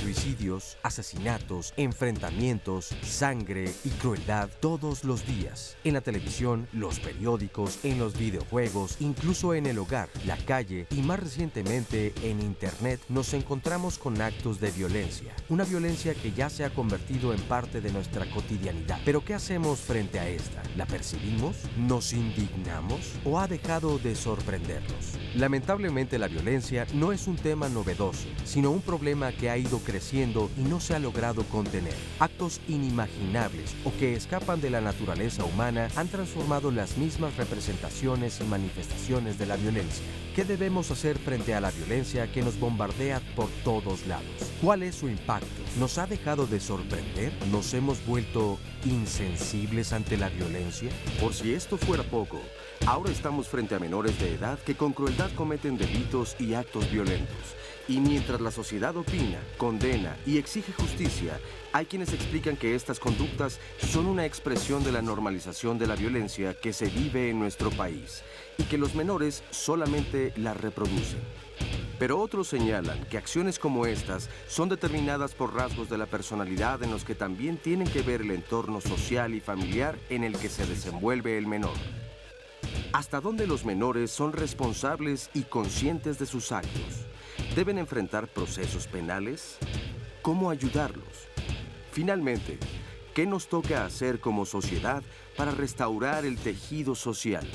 Suicidios, asesinatos, enfrentamientos, sangre y crueldad todos los días. En la televisión, los periódicos, en los videojuegos, incluso en el hogar, la calle y más recientemente en internet nos encontramos con actos de violencia. Una violencia que ya se ha convertido en parte de nuestra cotidianidad. Pero ¿qué hacemos frente a esta? ¿La percibimos? ¿Nos indignamos? ¿O ha dejado de sorprendernos? Lamentablemente la violencia no es un tema novedoso, sino un problema que ha ido creciendo y no se ha logrado contener. Actos inimaginables o que escapan de la naturaleza humana han transformado las mismas representaciones y manifestaciones de la violencia. ¿Qué debemos hacer frente a la violencia que nos bombardea por todos lados? ¿Cuál es su impacto? ¿Nos ha dejado de sorprender? ¿Nos hemos vuelto insensibles ante la violencia? Por si esto fuera poco, ahora estamos frente a menores de edad que con crueldad cometen delitos y actos violentos. Y mientras la sociedad opina, condena y exige justicia, hay quienes explican que estas conductas son una expresión de la normalización de la violencia que se vive en nuestro país y que los menores solamente la reproducen. Pero otros señalan que acciones como estas son determinadas por rasgos de la personalidad en los que también tienen que ver el entorno social y familiar en el que se desenvuelve el menor. ¿Hasta dónde los menores son responsables y conscientes de sus actos? ¿Deben enfrentar procesos penales? ¿Cómo ayudarlos? Finalmente, ¿qué nos toca hacer como sociedad para restaurar el tejido social?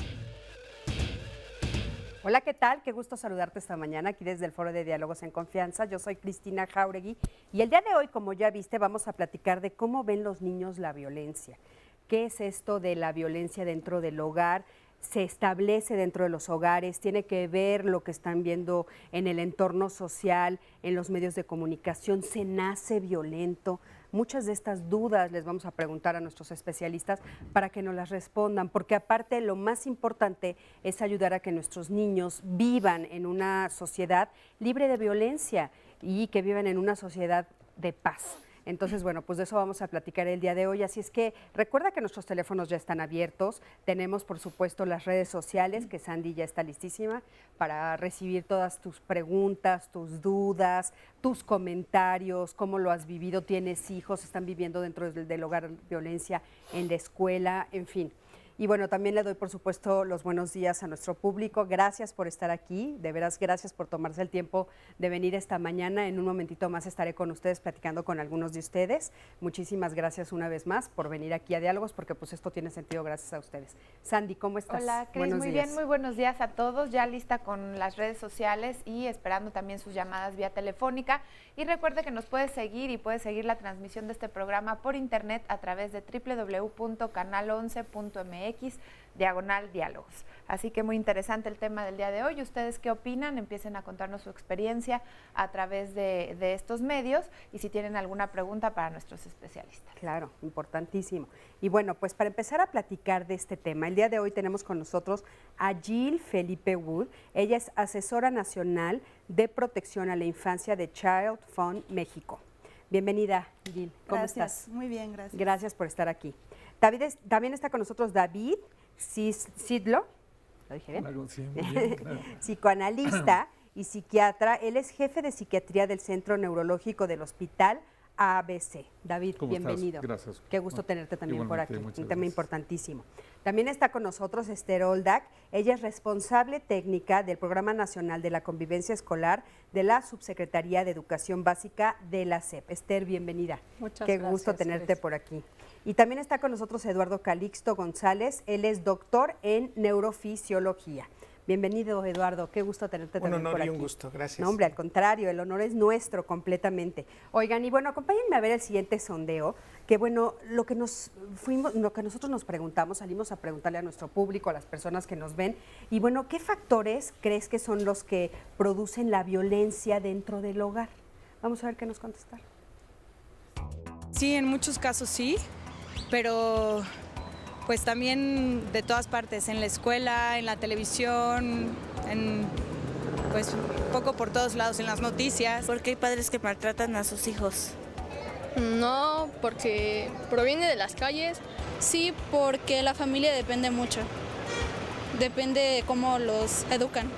Hola, ¿qué tal? Qué gusto saludarte esta mañana aquí desde el Foro de Diálogos en Confianza. Yo soy Cristina Jauregui y el día de hoy, como ya viste, vamos a platicar de cómo ven los niños la violencia. ¿Qué es esto de la violencia dentro del hogar? Se establece dentro de los hogares, tiene que ver lo que están viendo en el entorno social, en los medios de comunicación, se nace violento. Muchas de estas dudas les vamos a preguntar a nuestros especialistas para que nos las respondan, porque aparte lo más importante es ayudar a que nuestros niños vivan en una sociedad libre de violencia y que vivan en una sociedad de paz. Entonces, bueno, pues de eso vamos a platicar el día de hoy. Así es que recuerda que nuestros teléfonos ya están abiertos. Tenemos, por supuesto, las redes sociales, que Sandy ya está listísima para recibir todas tus preguntas, tus dudas, tus comentarios, cómo lo has vivido, tienes hijos, están viviendo dentro del hogar violencia en la escuela, en fin. Y bueno, también le doy, por supuesto, los buenos días a nuestro público. Gracias por estar aquí, de veras, gracias por tomarse el tiempo de venir esta mañana. En un momentito más estaré con ustedes platicando con algunos de ustedes. Muchísimas gracias una vez más por venir aquí a Diálogos, porque pues esto tiene sentido gracias a ustedes. Sandy, ¿cómo estás? Hola, Cris, muy bien, muy buenos días a todos. Ya lista con las redes sociales y esperando también sus llamadas vía telefónica. Y recuerde que nos puede seguir y puede seguir la transmisión de este programa por internet a través de www.canal11.mx/diálogos. Así que muy interesante el tema del día de hoy. ¿Ustedes qué opinan? Empiecen a contarnos su experiencia a través de estos medios y si tienen alguna pregunta para nuestros especialistas. Claro, importantísimo. Y bueno, pues para empezar a platicar de este tema, el día de hoy tenemos con nosotros a Jill Felipe Wood. Ella es asesora nacional de protección a la infancia de Child Fund México. Bienvenida, Jill. ¿Cómo estás? Muy bien, gracias. Gracias por estar aquí. También está con nosotros David Sidlo, ¿lo dije bien? Claro, sí, muy bien, claro. Psicoanalista y psiquiatra. Él es jefe de psiquiatría del Centro Neurológico del Hospital ABC. David, ¿Cómo bienvenido. estás? Gracias. Qué gusto tenerte también Igualmente, por aquí. muchas Un tema gracias. importantísimo. También está con nosotros Esther Oldac. Ella es responsable técnica del Programa Nacional de la Convivencia Escolar de la Subsecretaría de Educación Básica de la SEP. Esther, bienvenida. Muchas Qué gracias, gusto tenerte Cris. por aquí. Y también está con nosotros Eduardo Calixto González. Él es doctor en neurofisiología. Bienvenido, Eduardo. Qué gusto tenerte también por aquí. Un honor y un gusto, gracias. No, hombre, al contrario, el honor es nuestro completamente. Oigan, y bueno, acompáñenme a ver el siguiente sondeo, que bueno, lo que nosotros nos preguntamos, salimos a preguntarle a nuestro público, a las personas que nos ven, y bueno, ¿qué factores crees que son los que producen la violencia dentro del hogar? Vamos a ver qué nos contestar. Sí, en muchos casos sí, pero pues también de todas partes, en la escuela, en la televisión, pues un poco por todos lados, en las noticias. Porque hay padres que maltratan a sus hijos. No, porque proviene de las calles. Sí, porque la familia depende mucho. Depende de cómo los educan.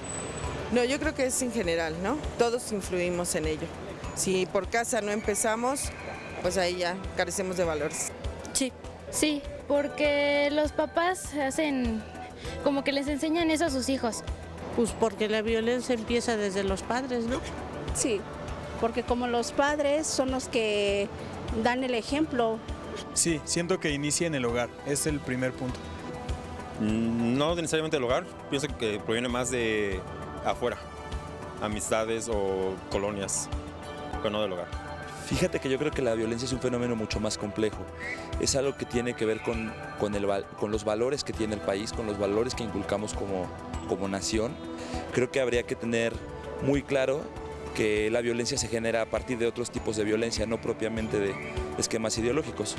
No, yo creo que es en general, ¿no? Todos influimos en ello. Si por casa no empezamos, pues ahí ya carecemos de valores. Sí, porque los papás hacen como que les enseñan eso a sus hijos. Pues porque la violencia empieza desde los padres, ¿no? Sí, porque como los padres son los que dan el ejemplo. Sí, siento que inicia en el hogar, es el primer punto. No necesariamente del hogar, pienso que proviene más de afuera, amistades o colonias, pero no del hogar. Fíjate que yo creo que la violencia es un fenómeno mucho más complejo. Es algo que tiene que ver con los valores que tiene el país, con los valores que inculcamos como nación. Creo que habría que tener muy claro que la violencia se genera a partir de otros tipos de violencia, no propiamente de esquemas ideológicos.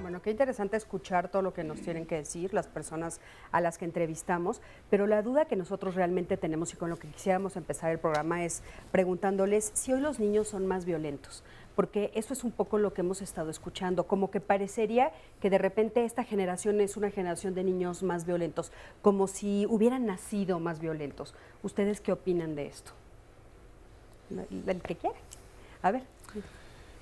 Bueno, qué interesante escuchar todo lo que nos tienen que decir las personas a las que entrevistamos, pero la duda que nosotros realmente tenemos y con lo que quisiéramos empezar el programa es preguntándoles si hoy los niños son más violentos, porque eso es un poco lo que hemos estado escuchando, como que parecería que de repente esta generación es una generación de niños más violentos, como si hubieran nacido más violentos. ¿Ustedes qué opinan de esto? El que quiera. A ver.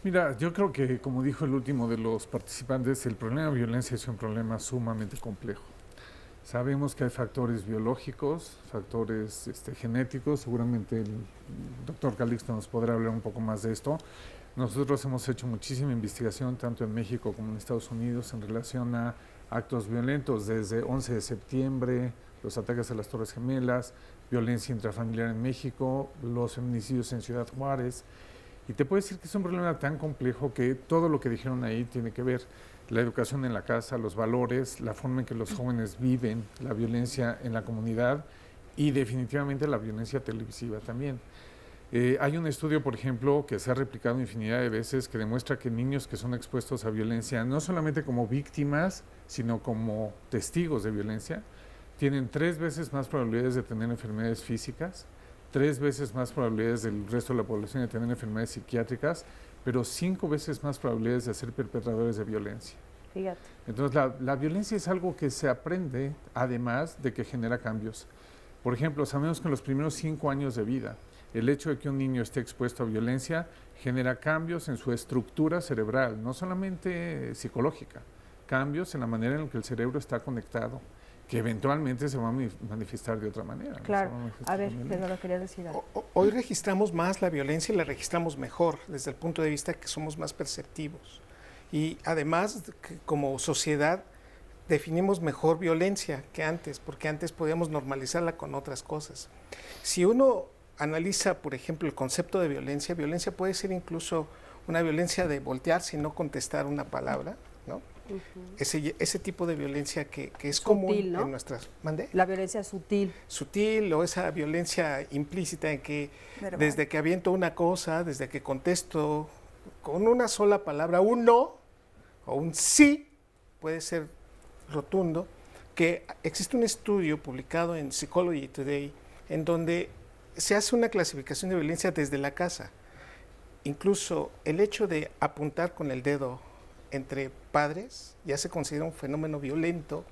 Mira, yo creo que, como dijo el último de los participantes, el problema de violencia es un problema sumamente complejo. Sabemos que hay factores biológicos, factores genéticos, seguramente el doctor Calixto nos podrá hablar un poco más de esto. Nosotros hemos hecho muchísima investigación, tanto en México como en Estados Unidos, en relación a actos violentos, desde 11 de septiembre, los ataques a las Torres Gemelas, violencia intrafamiliar en México, los feminicidios en Ciudad Juárez. Y te puedo decir que es un problema tan complejo que todo lo que dijeron ahí tiene que ver. La educación en la casa, los valores, la forma en que los jóvenes viven, la violencia en la comunidad y definitivamente la violencia televisiva también. Hay un estudio, por ejemplo, que se ha replicado infinidad de veces que demuestra que niños que son expuestos a violencia, no solamente como víctimas, sino como testigos de violencia, tienen 3 veces más probabilidades de tener enfermedades físicas, 3 veces más probabilidades del resto de la población de tener enfermedades psiquiátricas, pero 5 veces más probabilidades de ser perpetradores de violencia. Fíjate. Entonces, la violencia es algo que se aprende, además de que genera cambios. Por ejemplo, sabemos que en los primeros 5 años de vida, el hecho de que un niño esté expuesto a violencia genera cambios en su estructura cerebral, no solamente psicológica, cambios en la manera en la que el cerebro está conectado, que eventualmente se va a manifestar de otra manera. Claro. A ver, Pedro, lo quería decir. Hoy registramos más la violencia y la registramos mejor desde el punto de vista que somos más perceptivos. Y además, como sociedad, definimos mejor violencia que antes, porque antes podíamos normalizarla con otras cosas. Si uno analiza, por ejemplo, el concepto de violencia, violencia puede ser incluso una violencia de voltearse y no contestar una palabra, ¿no? Ese tipo de violencia que es sutil, común, ¿no? En nuestras... ¿Mande? La violencia sutil. Sutil, o esa violencia implícita en que desde que aviento una cosa, desde que contesto con una sola palabra, un no o un sí, puede ser rotundo, que existe un estudio publicado en Psychology Today en donde se hace una clasificación de violencia desde la casa. Incluso el hecho de apuntar con el dedo entre padres ya se considera un fenómeno violento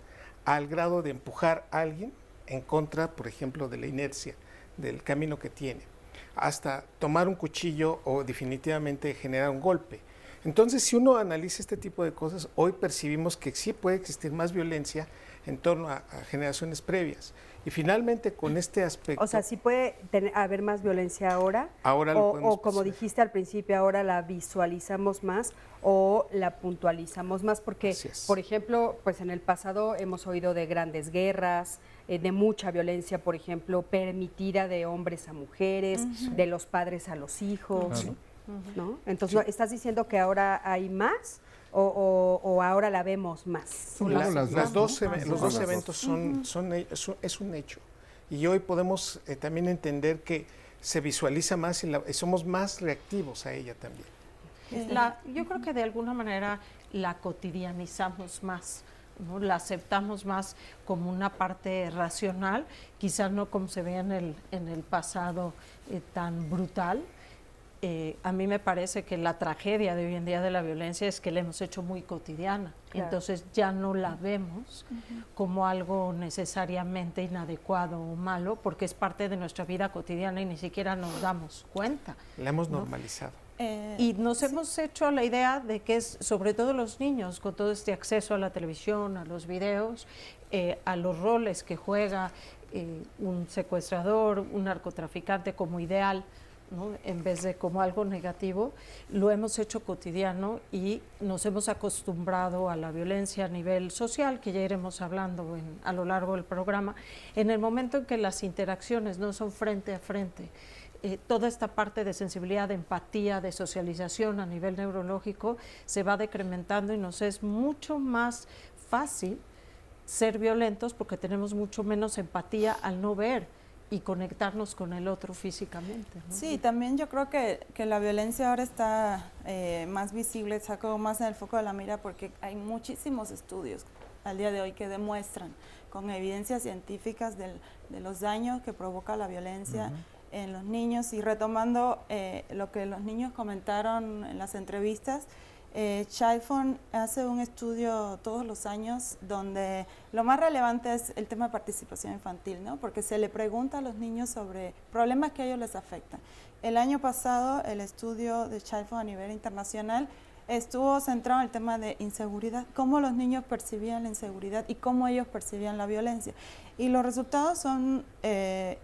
al grado de empujar a alguien en contra, por ejemplo, de la inercia, del camino que tiene, hasta tomar un cuchillo o definitivamente generar un golpe. Entonces, si uno analiza este tipo de cosas, hoy percibimos que sí puede existir más violencia en torno a generaciones previas. Y finalmente, con este aspecto... O sea, ¿sí puede haber más violencia ahora? Ahora lo podemos o como percibir. dijiste al principio, ahora la visualizamos más o la puntualizamos más, porque, por ejemplo, pues en el pasado hemos oído de grandes guerras, de mucha violencia, por ejemplo, permitida de hombres a mujeres, de los padres a los hijos, Claro. ¿no? Entonces, ¿estás diciendo que ahora hay más o ahora la vemos más? Los dos eventos es un hecho. Y hoy podemos también entender que se visualiza más y somos más reactivos a ella también. Yo creo que de alguna manera la cotidianizamos más, ¿no? La aceptamos más como una parte racional, quizás no como se veía en el pasado tan brutal. A mí me parece que la tragedia de hoy en día de la violencia es que la hemos hecho muy cotidiana, Claro. entonces ya no la vemos como algo necesariamente inadecuado o malo, porque es parte de nuestra vida cotidiana y ni siquiera nos damos cuenta. La hemos ¿no? normalizado. Y nos hemos hecho la idea de que es, sobre todo los niños, con todo este acceso a la televisión, a los videos, a los roles que juega un secuestrador, un narcotraficante como ideal, ¿no? En vez de como algo negativo, lo hemos hecho cotidiano y nos hemos acostumbrado a la violencia a nivel social, que ya iremos hablando a lo largo del programa. En el momento en que las interacciones no son frente a frente, toda esta parte de sensibilidad, de empatía, de socialización a nivel neurológico se va decrementando y nos es mucho más fácil ser violentos porque tenemos mucho menos empatía al no ver y conectarnos con el otro físicamente, ¿no? Sí, también yo creo que la violencia ahora está más visible, está como más en el foco de la mira porque hay muchísimos estudios al día de hoy que demuestran con evidencias científicas de los daños que provoca la violencia en los niños. Y retomando lo que los niños comentaron en las entrevistas, Childfund hace un estudio todos los años donde lo más relevante es el tema de participación infantil, ¿no? Porque se le pregunta a los niños sobre problemas que a ellos les afectan. El año pasado el estudio de Childfund a nivel internacional estuvo centrado en el tema de inseguridad, cómo los niños percibían la inseguridad y cómo ellos percibían la violencia. Y los resultados son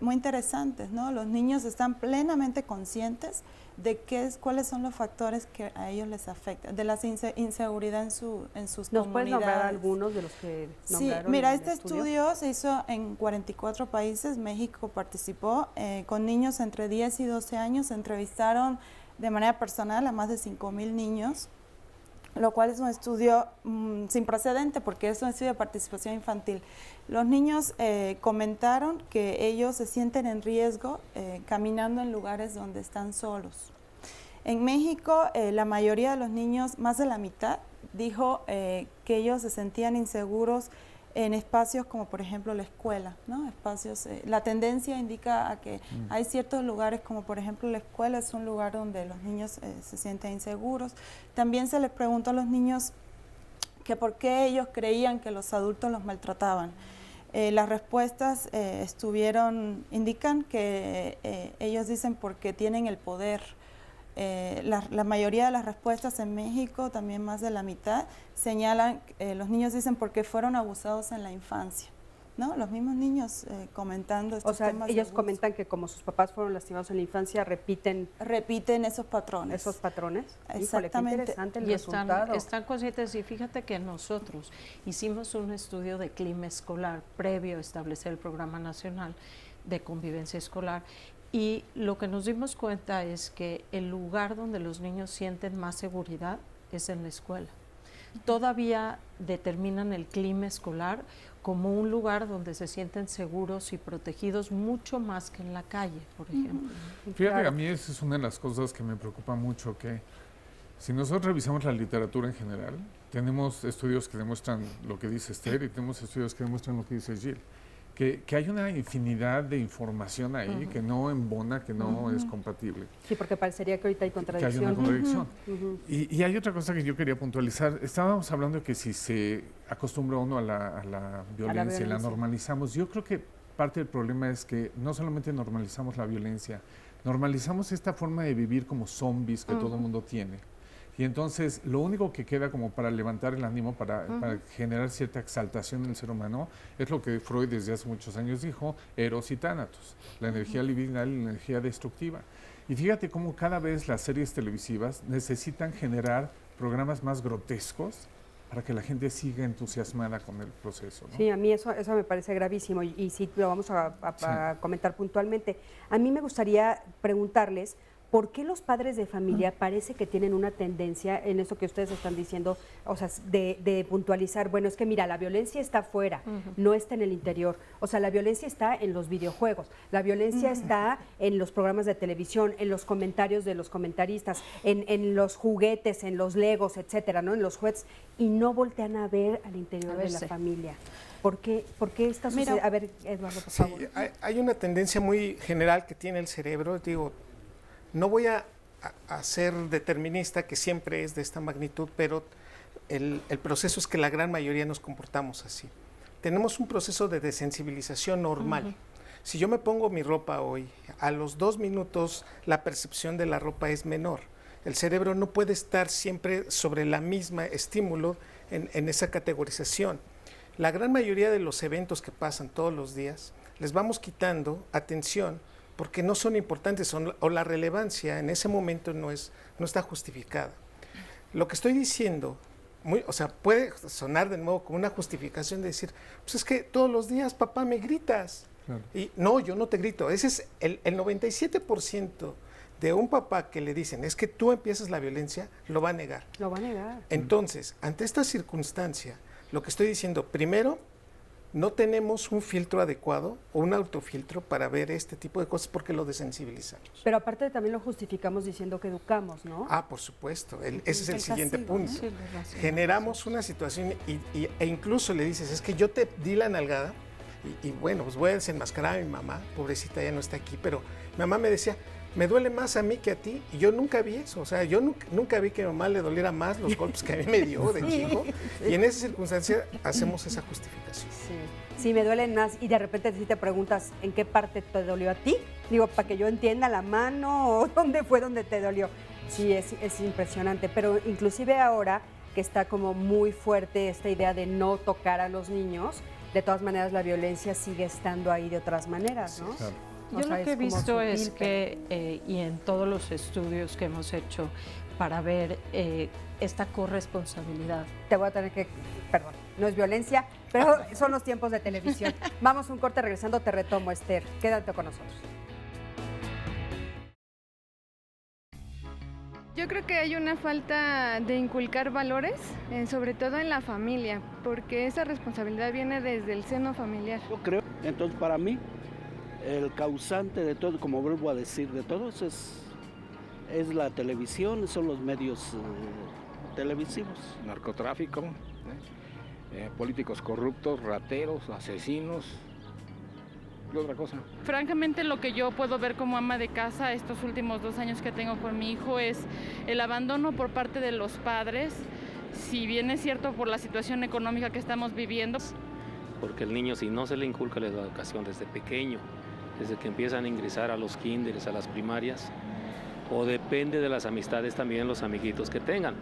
muy interesantes, ¿no? Los niños están plenamente conscientes de cuáles son los factores que a ellos les afectan, de la inseguridad en sus comunidades. ¿Nos puedes nombrar algunos de los que nombraron? Sí, mira, en el este estudio se hizo en 44 países, México participó, con niños entre 10 y 12 años, se entrevistaron de manera personal a más de 5,000 niños, lo cual es un estudio sin precedente porque es un estudio de participación infantil. Los niños comentaron que ellos se sienten en riesgo caminando en lugares donde están solos. En México, la mayoría de los niños, más de la mitad, dijo que ellos se sentían inseguros en espacios como por ejemplo la escuela, ¿no? Espacios, la tendencia indica a que hay ciertos lugares como por ejemplo la escuela es un lugar donde los niños se sienten inseguros. También se les preguntó a los niños que por qué ellos creían que los adultos los maltrataban. Las respuestas indican que ellos dicen porque tienen el poder. La mayoría de las respuestas en México, también más de la mitad, señalan, los niños dicen porque fueron abusados en la infancia, ¿no? Los mismos niños comentando estos temas. O sea, ellos comentan que como sus papás fueron lastimados en la infancia, repiten esos patrones. ¿Esos patrones? Exactamente. Híjole, qué interesante el Y resultado. están conscientes, y fíjate que nosotros hicimos un estudio de clima escolar previo a establecer el Programa Nacional de Convivencia Escolar. Y lo que nos dimos cuenta es que el lugar donde los niños sienten más seguridad es en la escuela. Todavía determinan el clima escolar como un lugar donde se sienten seguros y protegidos mucho más que en la calle, por ejemplo. Fíjate, a mí esa es una de las cosas que me preocupa mucho, que si nosotros revisamos la literatura en general, tenemos estudios que demuestran lo que dice Esther y tenemos estudios que demuestran lo que dice Jill. Que hay una infinidad de información ahí que no embona, que no es compatible. Sí, porque parecería que ahorita hay contradicción. Que hay una contradicción. Y hay otra cosa que yo quería puntualizar. Estábamos hablando de que si se acostumbra uno a la violencia y la normalizamos, yo creo que parte del problema es que no solamente normalizamos la violencia, normalizamos esta forma de vivir como zombies que todo el mundo tiene. Y entonces lo único que queda como para levantar el ánimo, para generar cierta exaltación en el ser humano, es lo que Freud desde hace muchos años dijo, eros y tánatos, la energía libidinal y la energía destructiva. Y fíjate cómo cada vez las series televisivas necesitan generar programas más grotescos para que la gente siga entusiasmada con el proceso, ¿no? Sí, a mí eso me parece gravísimo y sí lo vamos a comentar puntualmente. A mí me gustaría preguntarles, ¿por qué los padres de familia parece que tienen una tendencia en eso que ustedes están diciendo, o sea, de puntualizar, bueno, es que mira, la violencia está afuera, no está en el interior, o sea, la violencia está en los videojuegos, la violencia está en los programas de televisión, en los comentarios de los comentaristas, en los juguetes, en los legos, etcétera, ¿no? En los juguetes, y no voltean a ver al interior de la familia. ¿Por qué está sucediendo? A ver, Eduardo, por favor. Hay una tendencia muy general que tiene el cerebro, digo, no voy a ser determinista, que siempre es de esta magnitud, pero el proceso es que la gran mayoría nos comportamos así. Tenemos un proceso de desensibilización normal. Si yo me pongo mi ropa hoy, a los 2 minutos la percepción de la ropa es menor. El cerebro no puede estar siempre sobre la misma estímulo en esa categorización. La gran mayoría de los eventos que pasan todos los días, les vamos quitando atención porque no son importantes o la relevancia en ese momento no está justificada. Lo que estoy diciendo, o sea, puede sonar de nuevo como una justificación de decir, pues es que todos los días, papá, me gritas. Claro. Y no, yo no te grito. Ese es el 97% de un papá que le dicen, es que tú empiezas la violencia, lo va a negar. Lo va a negar. Entonces, ante esta circunstancia, lo que estoy diciendo, primero, no tenemos un filtro adecuado o un autofiltro para ver este tipo de cosas porque lo desensibilizamos. Pero aparte también lo justificamos diciendo que educamos, ¿no? Ah, por supuesto. Ese es el siguiente punto. Sí, generamos una situación e incluso le dices, es que yo te di la nalgada y bueno, pues voy a desenmascarar a mi mamá, pobrecita ya no está aquí, pero mi mamá me decía, me duele más a mí que a ti, y yo nunca vi eso, o sea, yo nunca vi que a mi mamá le doliera más los golpes que a mí me dio de chico, y en esa circunstancia hacemos esa justificación. Sí, me duelen más, y de repente si te preguntas, ¿en qué parte te dolió a ti? Digo, para que yo entienda, la mano, o dónde fue donde te dolió. Sí, es impresionante, pero inclusive ahora que está como muy fuerte esta idea de no tocar a los niños, de todas maneras la violencia sigue estando ahí de otras maneras, ¿no? Claro. Yo lo que he visto es que, y en todos los estudios que hemos hecho para ver esta corresponsabilidad. Te voy a tener que, perdón, no es violencia, pero son los tiempos de televisión. Vamos a un corte, regresando te retomo, Esther. Quédate con nosotros. Yo creo que hay una falta de inculcar valores, sobre todo en la familia, porque esa responsabilidad viene desde el seno familiar. Yo creo, entonces para mí, el causante de todo, como vuelvo a decir, de todos es la televisión, son los medios televisivos. Narcotráfico, políticos corruptos, rateros, asesinos. ¿Qué otra cosa? Francamente, lo que yo puedo ver como ama de casa estos últimos 2 años que tengo con mi hijo es el abandono por parte de los padres, si bien es cierto por la situación económica que estamos viviendo. Porque el niño, si no se le inculca la educación desde pequeño, desde que empiezan a ingresar a los kinders, a las primarias, o depende de las amistades también, los amiguitos que tengan.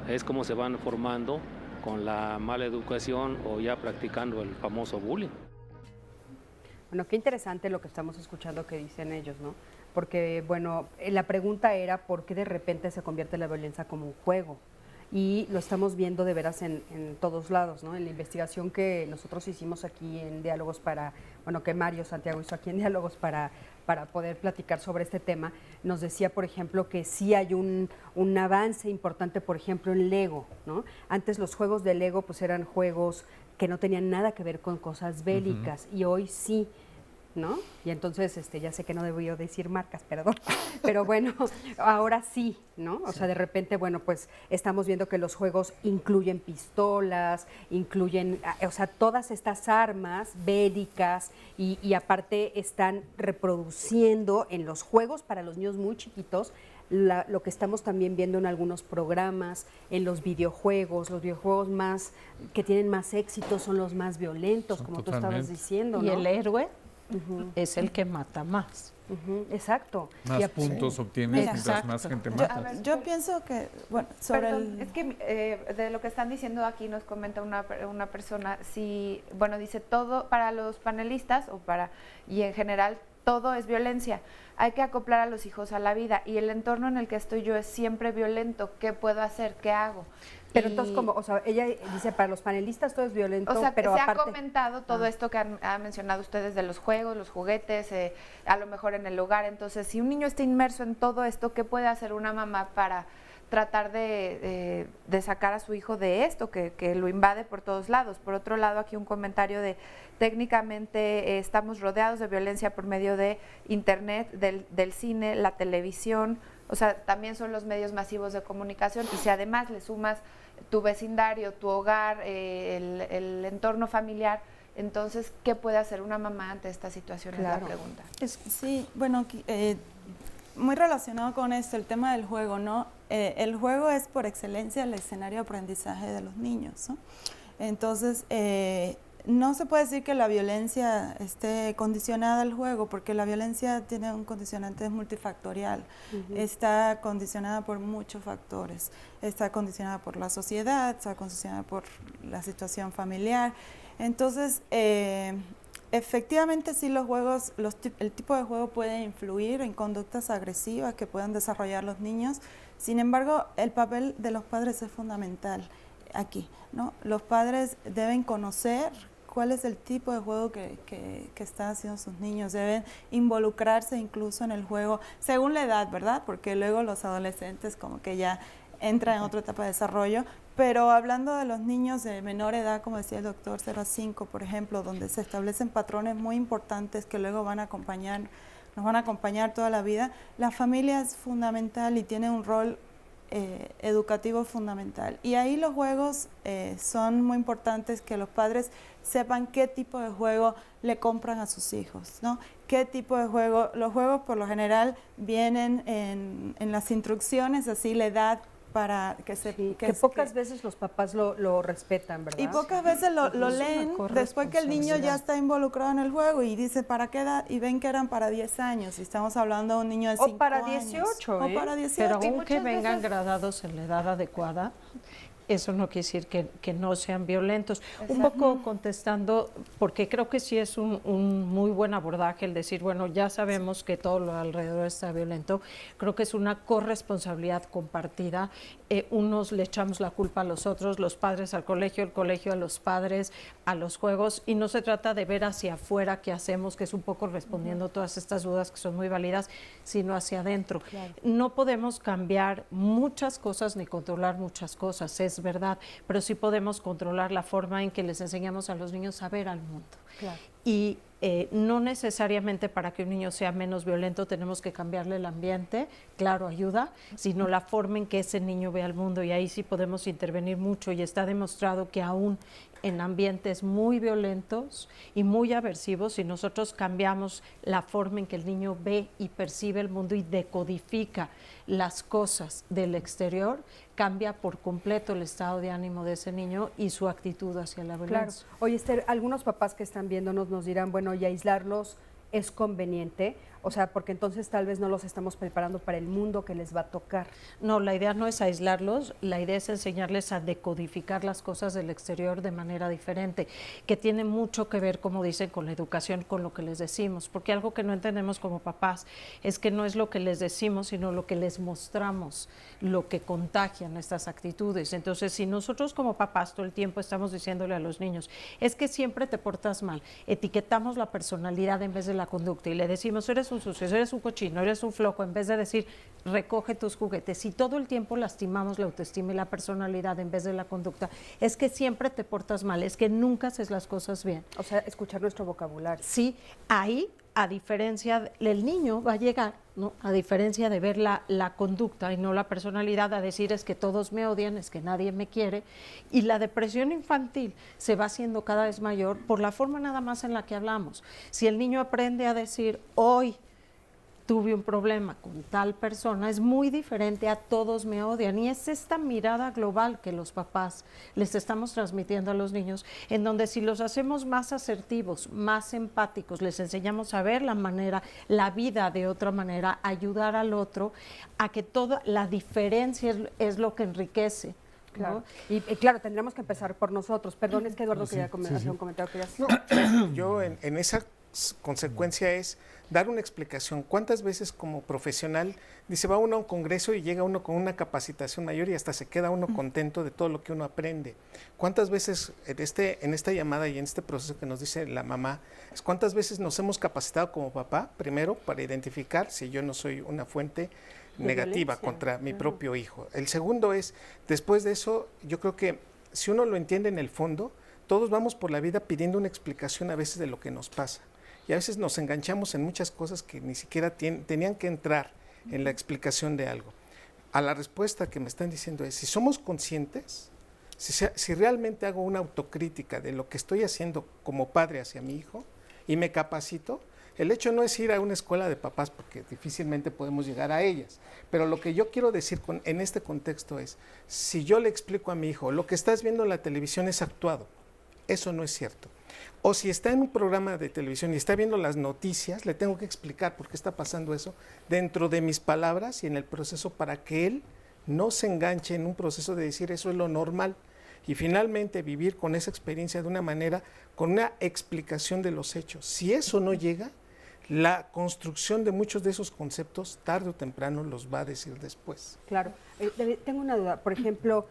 Es como se van formando con la mala educación o ya practicando el famoso bullying. Bueno, qué interesante lo que estamos escuchando que dicen ellos, ¿no? Porque, bueno, la pregunta era por qué de repente se convierte la violencia como un juego. Y lo estamos viendo de veras en todos lados, ¿no? En la investigación que nosotros hicimos aquí en Diálogos que Mario Santiago hizo aquí en Diálogos para poder platicar sobre este tema, nos decía, por ejemplo, que sí hay un avance importante, por ejemplo, en Lego, ¿no? Antes los juegos de Lego pues eran juegos que no tenían nada que ver con cosas bélicas, y hoy sí, ¿no? Y entonces, ya sé que no debo yo decir marcas, perdón, pero bueno, ahora sí, ¿no? O sea, de repente, bueno, pues estamos viendo que los juegos incluyen pistolas, incluyen, o sea, todas estas armas bélicas y aparte están reproduciendo en los juegos para los niños muy chiquitos lo que estamos también viendo en algunos programas, en los videojuegos más que tienen más éxito son los más violentos, como tú estabas diciendo, ¿no? Y el héroe es el que mata más. Exacto. Más puntos obtienes mientras más gente matas. Yo pienso que, bueno, sobre es que de lo que están diciendo aquí nos comenta una persona, dice todo para los panelistas y en general todo es violencia. Hay que acoplar a los hijos a la vida y el entorno en el que estoy yo es siempre violento. ¿Qué puedo hacer? ¿Qué hago? Pero entonces, como, o sea, ella dice, para los panelistas todo es violento, o sea, pero se aparte... ha comentado todo esto que han mencionado ustedes de los juegos, los juguetes, a lo mejor en el hogar. Entonces, si un niño está inmerso en todo esto, ¿qué puede hacer una mamá para tratar de sacar a su hijo de esto que lo invade por todos lados? Por otro lado, aquí un comentario de técnicamente estamos rodeados de violencia por medio de internet, del cine, la televisión, o sea, también son los medios masivos de comunicación, y si además le sumas tu vecindario, tu hogar, el entorno familiar, entonces, ¿qué puede hacer una mamá ante esta situación? Claro. Es la pregunta. Sí, bueno, muy relacionado con esto, el tema del juego, ¿no? El juego es por excelencia el escenario de aprendizaje de los niños, ¿no? Entonces, no se puede decir que la violencia esté condicionada al juego, porque la violencia tiene un condicionante multifactorial. Está condicionada por muchos factores. Está condicionada por la sociedad, está condicionada por la situación familiar. Entonces, efectivamente sí los juegos, el tipo de juego puede influir en conductas agresivas que puedan desarrollar los niños. Sin embargo, el papel de los padres es fundamental aquí, ¿no? Los padres deben conocer cuál es el tipo de juego que están haciendo sus niños, deben involucrarse incluso en el juego, según la edad, ¿verdad? Porque luego los adolescentes como que ya entran en otra etapa de desarrollo, pero hablando de los niños de menor edad, como decía el doctor, 0 a 5, por ejemplo, donde se establecen patrones muy importantes que luego nos van a acompañar toda la vida, la familia es fundamental y tiene un rol educativo fundamental. Y ahí los juegos son muy importantes, que los padres sepan qué tipo de juego le compran a sus hijos, ¿no? Qué tipo de juego, los juegos por lo general vienen en las instrucciones, así la edad para que se... Que pocas veces los papás lo respetan, ¿verdad? Y pocas veces lo leen después que el niño ya está involucrado en el juego y dice, ¿para qué edad? Y ven que eran para 10 años, y estamos hablando de un niño de 5 años. O para 18, O para 18. Pero aunque vengan gradados en la edad adecuada, eso no quiere decir que no sean violentos. Un poco contestando, porque creo que sí es un muy buen abordaje el decir, bueno, ya sabemos que todo lo alrededor está violento. Creo que es una corresponsabilidad compartida. Unos le echamos la culpa a los otros, los padres al colegio, el colegio a los padres, a los juegos, y no se trata de ver hacia afuera qué hacemos, que es un poco respondiendo todas estas dudas que son muy válidas, sino hacia adentro. Claro. No podemos cambiar muchas cosas ni controlar muchas cosas, es verdad, pero sí podemos controlar la forma en que les enseñamos a los niños a ver al mundo. Claro. Y no necesariamente para que un niño sea menos violento tenemos que cambiarle el ambiente, claro, ayuda, sino la forma en que ese niño ve al mundo, y ahí sí podemos intervenir mucho, y está demostrado que aún en ambientes muy violentos y muy aversivos, si nosotros cambiamos la forma en que el niño ve y percibe el mundo y decodifica las cosas del exterior, cambia por completo el estado de ánimo de ese niño y su actitud hacia la violencia. Claro. Oye, Esther, algunos papás que están viéndonos nos dirán, bueno, y aislarlos es conveniente, o sea, porque entonces tal vez no los estamos preparando para el mundo que les va a tocar. No, la idea no es aislarlos, la idea es enseñarles a decodificar las cosas del exterior de manera diferente, que tiene mucho que ver, como dicen, con la educación, con lo que les decimos, porque algo que no entendemos como papás es que no es lo que les decimos, sino lo que les mostramos, lo que contagian estas actitudes. Entonces, si nosotros como papás todo el tiempo estamos diciéndole a los niños, es que siempre te portas mal, etiquetamos la personalidad en vez de la conducta y le decimos, eres un sucio, eres un cochino, eres un flojo, en vez de decir, recoge tus juguetes, y todo el tiempo lastimamos la autoestima y la personalidad en vez de la conducta, es que siempre te portas mal, es que nunca haces las cosas bien. O sea, escuchar nuestro vocabulario. Sí, ahí, a diferencia, el niño va a llegar, ¿no? A diferencia de ver la conducta y no la personalidad, a decir es que todos me odian, es que nadie me quiere, y la depresión infantil se va haciendo cada vez mayor por la forma nada más en la que hablamos. Si el niño aprende a decir, hoy tuve un problema con tal persona, es muy diferente a todos me odian. Y es esta mirada global que los papás les estamos transmitiendo a los niños, en donde si los hacemos más asertivos, más empáticos, les enseñamos a ver la vida de otra manera, ayudar al otro, a que toda la diferencia es lo que enriquece. Claro. ¿no? Y claro, tendremos que empezar por nosotros. Perdón, es que Eduardo quería hacer un comentario. Yo en esa consecuencia es dar una explicación. ¿Cuántas veces como profesional dice va uno a un congreso y llega uno con una capacitación mayor y hasta se queda uno contento de todo lo que uno aprende? ¿Cuántas veces en esta llamada y en este proceso que nos dice la mamá, cuántas veces nos hemos capacitado como papá, primero para identificar si yo no soy una fuente negativa contra mi propio hijo? El segundo es, después de eso, yo creo que si uno lo entiende en el fondo, todos vamos por la vida pidiendo una explicación a veces de lo que nos pasa. Y a veces nos enganchamos en muchas cosas que ni siquiera tenían que entrar en la explicación de algo. A la respuesta que me están diciendo es, si somos conscientes, si realmente hago una autocrítica de lo que estoy haciendo como padre hacia mi hijo y me capacito, el hecho no es ir a una escuela de papás, porque difícilmente podemos llegar a ellas, pero lo que yo quiero decir en este contexto es, si yo le explico a mi hijo, lo que estás viendo en la televisión es actuado, eso no es cierto. O si está en un programa de televisión y está viendo las noticias, le tengo que explicar por qué está pasando eso dentro de mis palabras y en el proceso para que él no se enganche en un proceso de decir eso es lo normal. Y finalmente vivir con esa experiencia de una manera, con una explicación de los hechos. Si eso no llega, la construcción de muchos de esos conceptos, tarde o temprano, los va a decir después. Claro. Tengo una duda. Por ejemplo,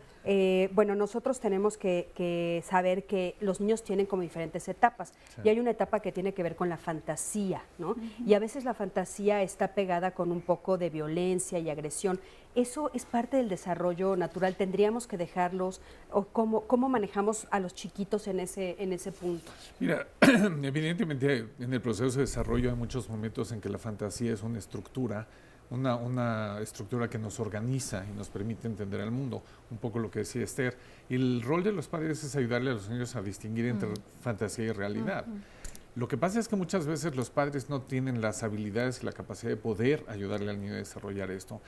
bueno, nosotros tenemos que saber que los niños tienen como diferentes etapas. Sí. Y hay una etapa que tiene que ver con la fantasía, ¿no? Y a veces la fantasía está pegada con un poco de violencia y agresión. ¿Eso es parte del desarrollo natural? ¿Tendríamos que dejarlos? ¿O cómo manejamos a los chiquitos en ese punto? Mira, evidentemente en el proceso de desarrollo hay muchos momentos en que la fantasía es una estructura, una estructura que nos organiza y nos permite entender al mundo, un poco lo que decía Esther. Y el rol de los padres es ayudarle a los niños a distinguir entre fantasía y realidad. Lo que pasa es que muchas veces los padres no tienen las habilidades y la capacidad de poder ayudarle al niño a desarrollar esto.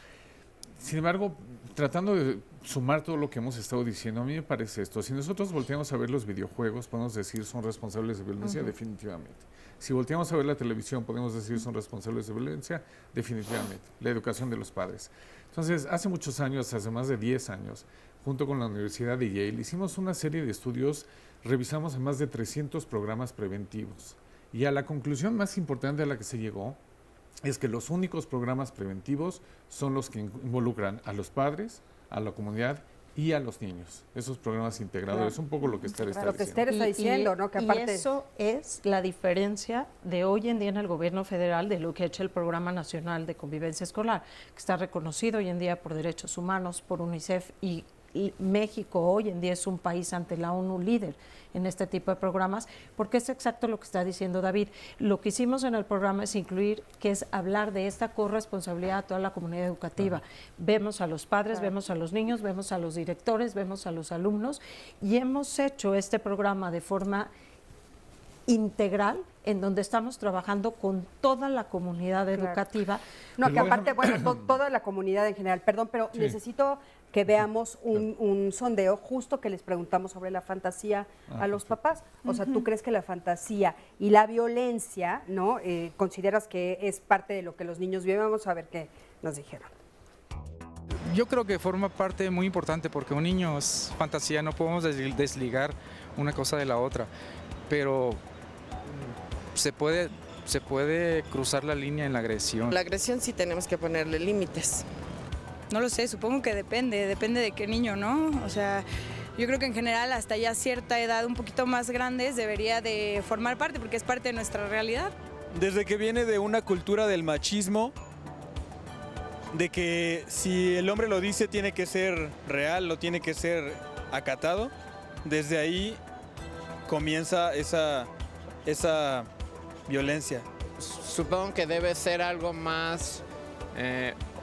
Sin embargo, tratando de sumar todo lo que hemos estado diciendo, a mí me parece esto. Si nosotros volteamos a ver los videojuegos, podemos decir son responsables de violencia, definitivamente. Si volteamos a ver la televisión, podemos decir son responsables de violencia, definitivamente. La educación de los padres. Entonces, hace muchos años, hace más de 10 años, junto con la Universidad de Yale, hicimos una serie de estudios, revisamos a más de 300 programas preventivos. Y a la conclusión más importante a la que se llegó es que los únicos programas preventivos son los que involucran a los padres, a la comunidad y a los niños. Esos programas integradores, un poco lo que Esther está diciendo. Lo que Esther está diciendo, ¿no? Que aparte... Y eso es la diferencia de hoy en día en el gobierno federal de lo que ha hecho el Programa Nacional de Convivencia Escolar, que está reconocido hoy en día por Derechos Humanos, por UNICEF, y México hoy en día es un país ante la ONU líder en este tipo de programas, porque es exacto lo que está diciendo David. Lo que hicimos en el programa es incluir, que es hablar de esta corresponsabilidad a toda la comunidad educativa. Vemos a los padres, vemos a los niños, vemos a los directores, vemos a los alumnos, y hemos hecho este programa de forma integral, en donde estamos trabajando con toda la comunidad educativa. No, que aparte, bueno, toda la comunidad en general, perdón, pero necesito que veamos un sondeo justo que les preguntamos sobre la fantasía a los papás. O sea, ¿tú crees que la fantasía y la violencia, ¿no? ¿Consideras que es parte de lo que los niños viven? Vamos a ver qué nos dijeron. Yo creo que forma parte muy importante porque un niño es fantasía, no podemos desligar una cosa de la otra, pero se puede cruzar la línea en la agresión. La agresión sí tenemos que ponerle límites. No lo sé, supongo que depende de qué niño, ¿no? O sea, yo creo que en general hasta ya cierta edad un poquito más grandes debería de formar parte porque es parte de nuestra realidad. Desde que viene de una cultura del machismo, de que si el hombre lo dice tiene que ser real, lo tiene que ser acatado, desde ahí comienza esa violencia. Supongo que debe ser algo más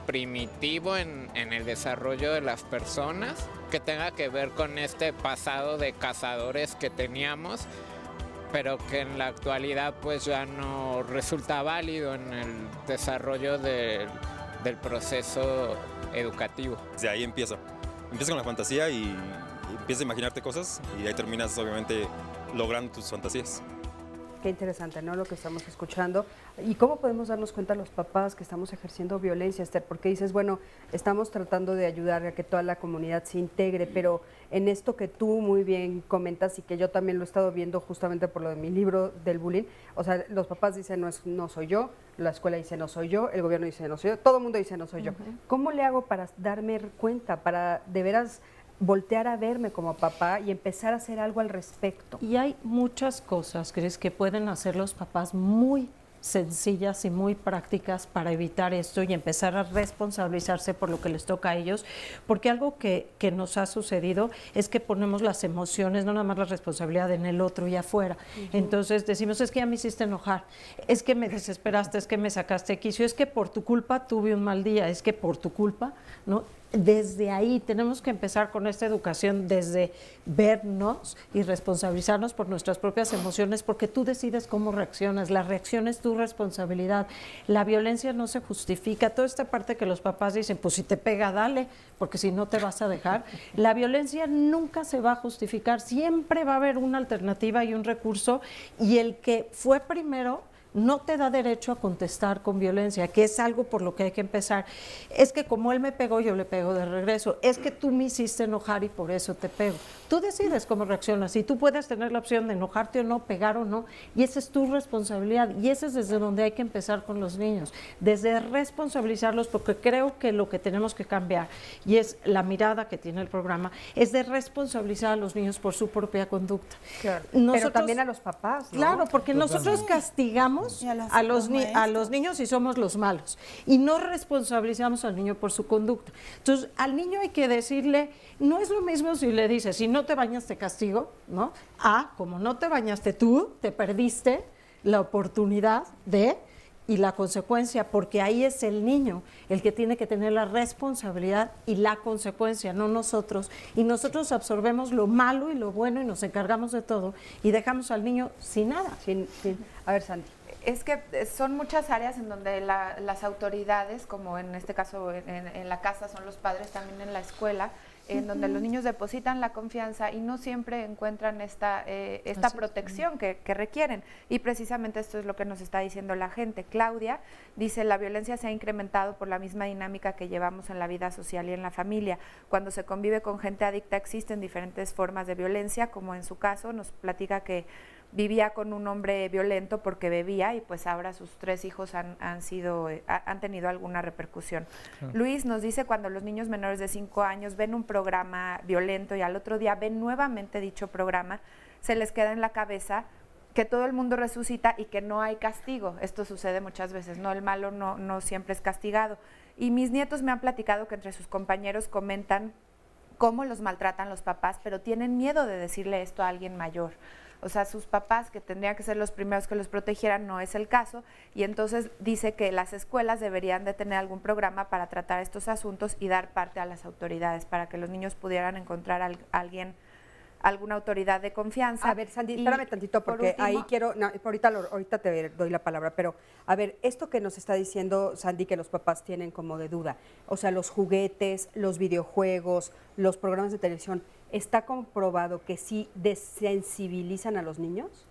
primitivo en el desarrollo de las personas, que tenga que ver con este pasado de cazadores que teníamos, pero que en la actualidad pues ya no resulta válido en el desarrollo del proceso educativo. De ahí empieza con la fantasía y empiezas a imaginarte cosas y ahí terminas obviamente logrando tus fantasías. Qué interesante, ¿no? Lo que estamos escuchando. ¿Y cómo podemos darnos cuenta los papás que estamos ejerciendo violencia, Esther? Porque dices, bueno, estamos tratando de ayudar a que toda la comunidad se integre, pero en esto que tú muy bien comentas y que yo también lo he estado viendo justamente por lo de mi libro del bullying, o sea, los papás dicen, no soy yo, la escuela dice, no soy yo, el gobierno dice, no soy yo, todo el mundo dice, no soy yo. ¿Cómo le hago para darme cuenta, para de veras voltear a verme como papá y empezar a hacer algo al respecto? Y hay muchas cosas, Cris, que pueden hacer los papás muy sencillas y muy prácticas para evitar esto y empezar a responsabilizarse por lo que les toca a ellos, porque algo que nos ha sucedido es que ponemos las emociones, no nada más la responsabilidad en el otro y afuera. Entonces decimos, es que ya me hiciste enojar, es que me desesperaste, es que me sacaste de quicio, es que por tu culpa tuve un mal día, es que por tu culpa, ¿no? Desde ahí tenemos que empezar con esta educación, desde vernos y responsabilizarnos por nuestras propias emociones, porque tú decides cómo reaccionas, la reacción es tu responsabilidad, la violencia no se justifica, toda esta parte que los papás dicen, pues si te pega, dale, porque si no te vas a dejar, la violencia nunca se va a justificar, siempre va a haber una alternativa y un recurso, y el que fue primero no te da derecho a contestar con violencia, que es algo por lo que hay que empezar. Es que como él me pegó, yo le pego de regreso. Es que tú me hiciste enojar y por eso te pego. Tú decides cómo reaccionas y tú puedes tener la opción de enojarte o no, pegar o no, y esa es tu responsabilidad. Y ese es desde donde hay que empezar con los niños, desde responsabilizarlos, porque creo que lo que tenemos que cambiar, y es la mirada que tiene el programa, es de responsabilizar a los niños por su propia conducta. Claro. Nosotros, pero también a los papás, ¿no? Claro, porque nosotros castigamos a los niños y somos los malos y no responsabilizamos al niño por su conducta. Entonces, al niño hay que decirle, no es lo mismo si le dices, si no te bañas te castigo, ¿no? Como no te bañaste tú, te perdiste la oportunidad de y la consecuencia, porque ahí es el niño el que tiene que tener la responsabilidad y la consecuencia, no nosotros. Y nosotros absorbemos lo malo y lo bueno y nos encargamos de todo y dejamos al niño sin nada. A ver, Sandy. Es que son muchas áreas en donde las autoridades, como en este caso en la casa son los padres, también en la escuela, en donde los niños depositan la confianza y no siempre encuentran esta protección que requieren. Y precisamente esto es lo que nos está diciendo la gente. Claudia dice, la violencia se ha incrementado por la misma dinámica que llevamos en la vida social y en la familia. Cuando se convive con gente adicta existen diferentes formas de violencia, como en su caso nos platica que vivía con un hombre violento porque bebía y pues ahora sus 3 hijos han tenido alguna repercusión. Luis nos dice, cuando los niños menores de 5 años ven un programa violento y al otro día ven nuevamente dicho programa, se les queda en la cabeza que todo el mundo resucita y que no hay castigo. Esto sucede muchas veces, ¿no? El malo no siempre es castigado. Y mis nietos me han platicado que entre sus compañeros comentan cómo los maltratan los papás, pero tienen miedo de decirle esto a alguien mayor. O sea, sus papás, que tendrían que ser los primeros que los protegieran, no es el caso, y entonces dice que las escuelas deberían de tener algún programa para tratar estos asuntos y dar parte a las autoridades, para que los niños pudieran encontrar a alguna autoridad de confianza. A ver, Sandy, espérame tantito, porque por último, ahí quiero, ahorita te doy la palabra, pero a ver, esto que nos está diciendo Sandy, que los papás tienen como de duda, o sea, los juguetes, los videojuegos, los programas de televisión, ¿está comprobado que sí desensibilizan a los niños?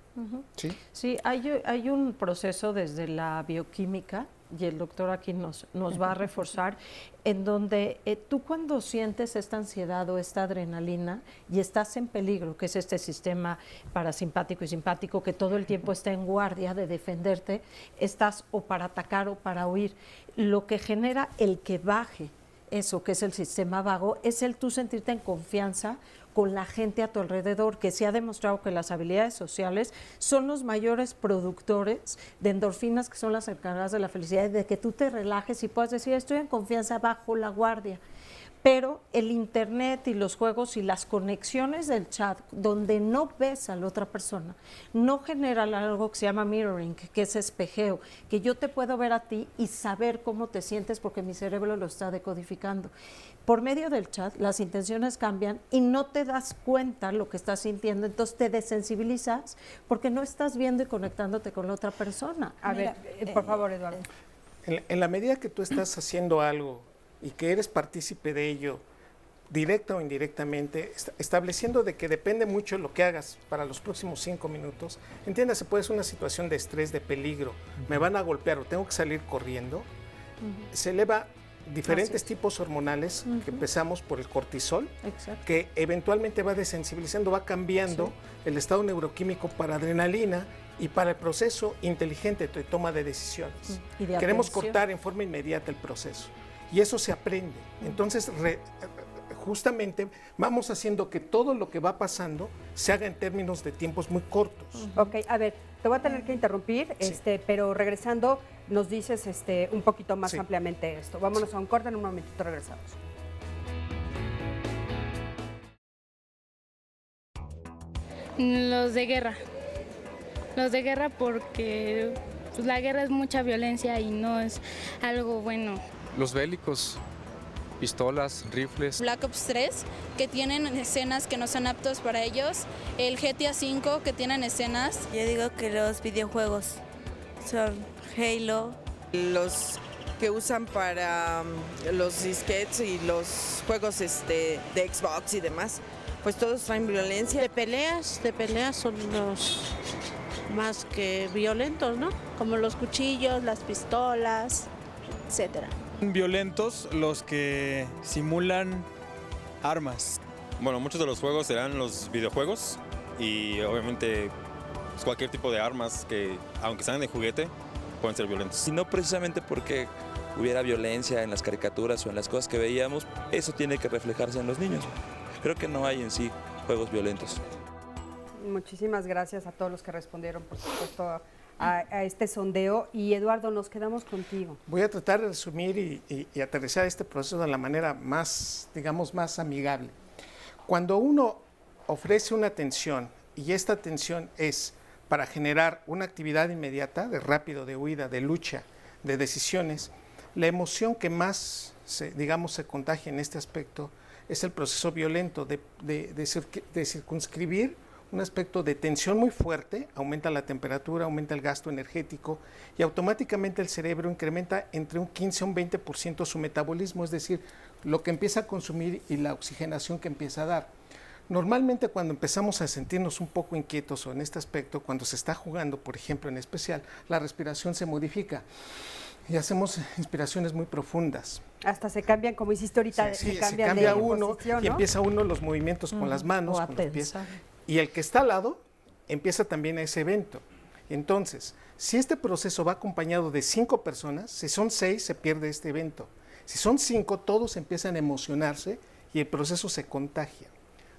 Sí, hay un proceso desde la bioquímica, y el doctor aquí nos va a reforzar, en donde tú cuando sientes esta ansiedad o esta adrenalina y estás en peligro, que es este sistema parasimpático y simpático que todo el tiempo está en guardia de defenderte, estás o para atacar o para huir. Lo que genera el que baje eso, que es el sistema vago, es el tú sentirte en confianza con la gente a tu alrededor, que se ha demostrado que las habilidades sociales son los mayores productores de endorfinas, que son las encargadas de la felicidad, de que tú te relajes y puedas decir, estoy en confianza bajo la guardia. pero el internet y los juegos y las conexiones del chat, donde no ves a la otra persona, no generan algo que se llama mirroring, que es espejeo, que yo te puedo ver a ti y saber cómo te sientes porque mi cerebro lo está decodificando. Por medio del chat, las intenciones cambian y no te das cuenta lo que estás sintiendo, entonces te desensibilizas porque no estás viendo y conectándote con la otra persona. A ver, por favor, Eduardo. En la medida que tú estás haciendo algo y que eres partícipe de ello, directa o indirectamente, estableciendo de que depende mucho lo que hagas para los próximos 5 minutos, entiéndase, puede ser una situación de estrés, de peligro, me van a golpear o tengo que salir corriendo, se eleva diferentes tipos hormonales que empezamos por el cortisol, que eventualmente va desensibilizando, va cambiando el estado neuroquímico para adrenalina y para el proceso inteligente de toma de decisiones. Queremos cortar en forma inmediata el proceso. Y eso se aprende. Entonces, justamente vamos haciendo que todo lo que va pasando se haga en términos de tiempos muy cortos. Ok, a ver, te voy a tener que interrumpir, pero regresando nos dices un poquito más ampliamente esto. Vámonos a un corte, en un momentito regresamos. Los de guerra. Los de guerra porque pues, la guerra es mucha violencia y no es algo bueno. Los bélicos, pistolas, rifles. Black Ops 3, que tienen escenas que no son aptos para ellos. El GTA 5, que tienen escenas. Yo digo que los videojuegos son Halo. Los que usan para los disquetes y los juegos de Xbox y demás, pues todos traen violencia. De peleas son los más que violentos, ¿no? Como los cuchillos, las pistolas, etcétera. Violentos los que simulan armas. Bueno, muchos de los juegos serán los videojuegos y obviamente pues, cualquier tipo de armas que, aunque sean de juguete, pueden ser violentos. Y no precisamente porque hubiera violencia en las caricaturas o en las cosas que veíamos, eso tiene que reflejarse en los niños. Creo que no hay en sí juegos violentos. Muchísimas gracias a todos los que respondieron, por supuesto, a este sondeo. Y Eduardo, nos quedamos contigo. Voy a tratar de resumir y aterrizar este proceso de la manera más, digamos, más amigable. Cuando uno ofrece una atención y esta atención es para generar una actividad inmediata, de rápido, de huida, de lucha, de decisiones, la emoción que más, se contagia en este aspecto es el proceso violento de circunscribir un aspecto de tensión muy fuerte, aumenta la temperatura, aumenta el gasto energético y automáticamente el cerebro incrementa entre un 15 a un 20% su metabolismo, es decir, lo que empieza a consumir y la oxigenación que empieza a dar. Normalmente cuando empezamos a sentirnos un poco inquietos o en este aspecto, cuando se está jugando, por ejemplo, en especial, la respiración se modifica y hacemos inspiraciones muy profundas. Hasta se cambian, como hiciste ahorita, se cambia uno posición, y ¿no? empieza uno los movimientos con las manos, con los pies. Y el que está al lado empieza también a ese evento. Entonces, si este proceso va acompañado de 5 personas, si son 6 se pierde este evento. Si son 5, todos empiezan a emocionarse y el proceso se contagia.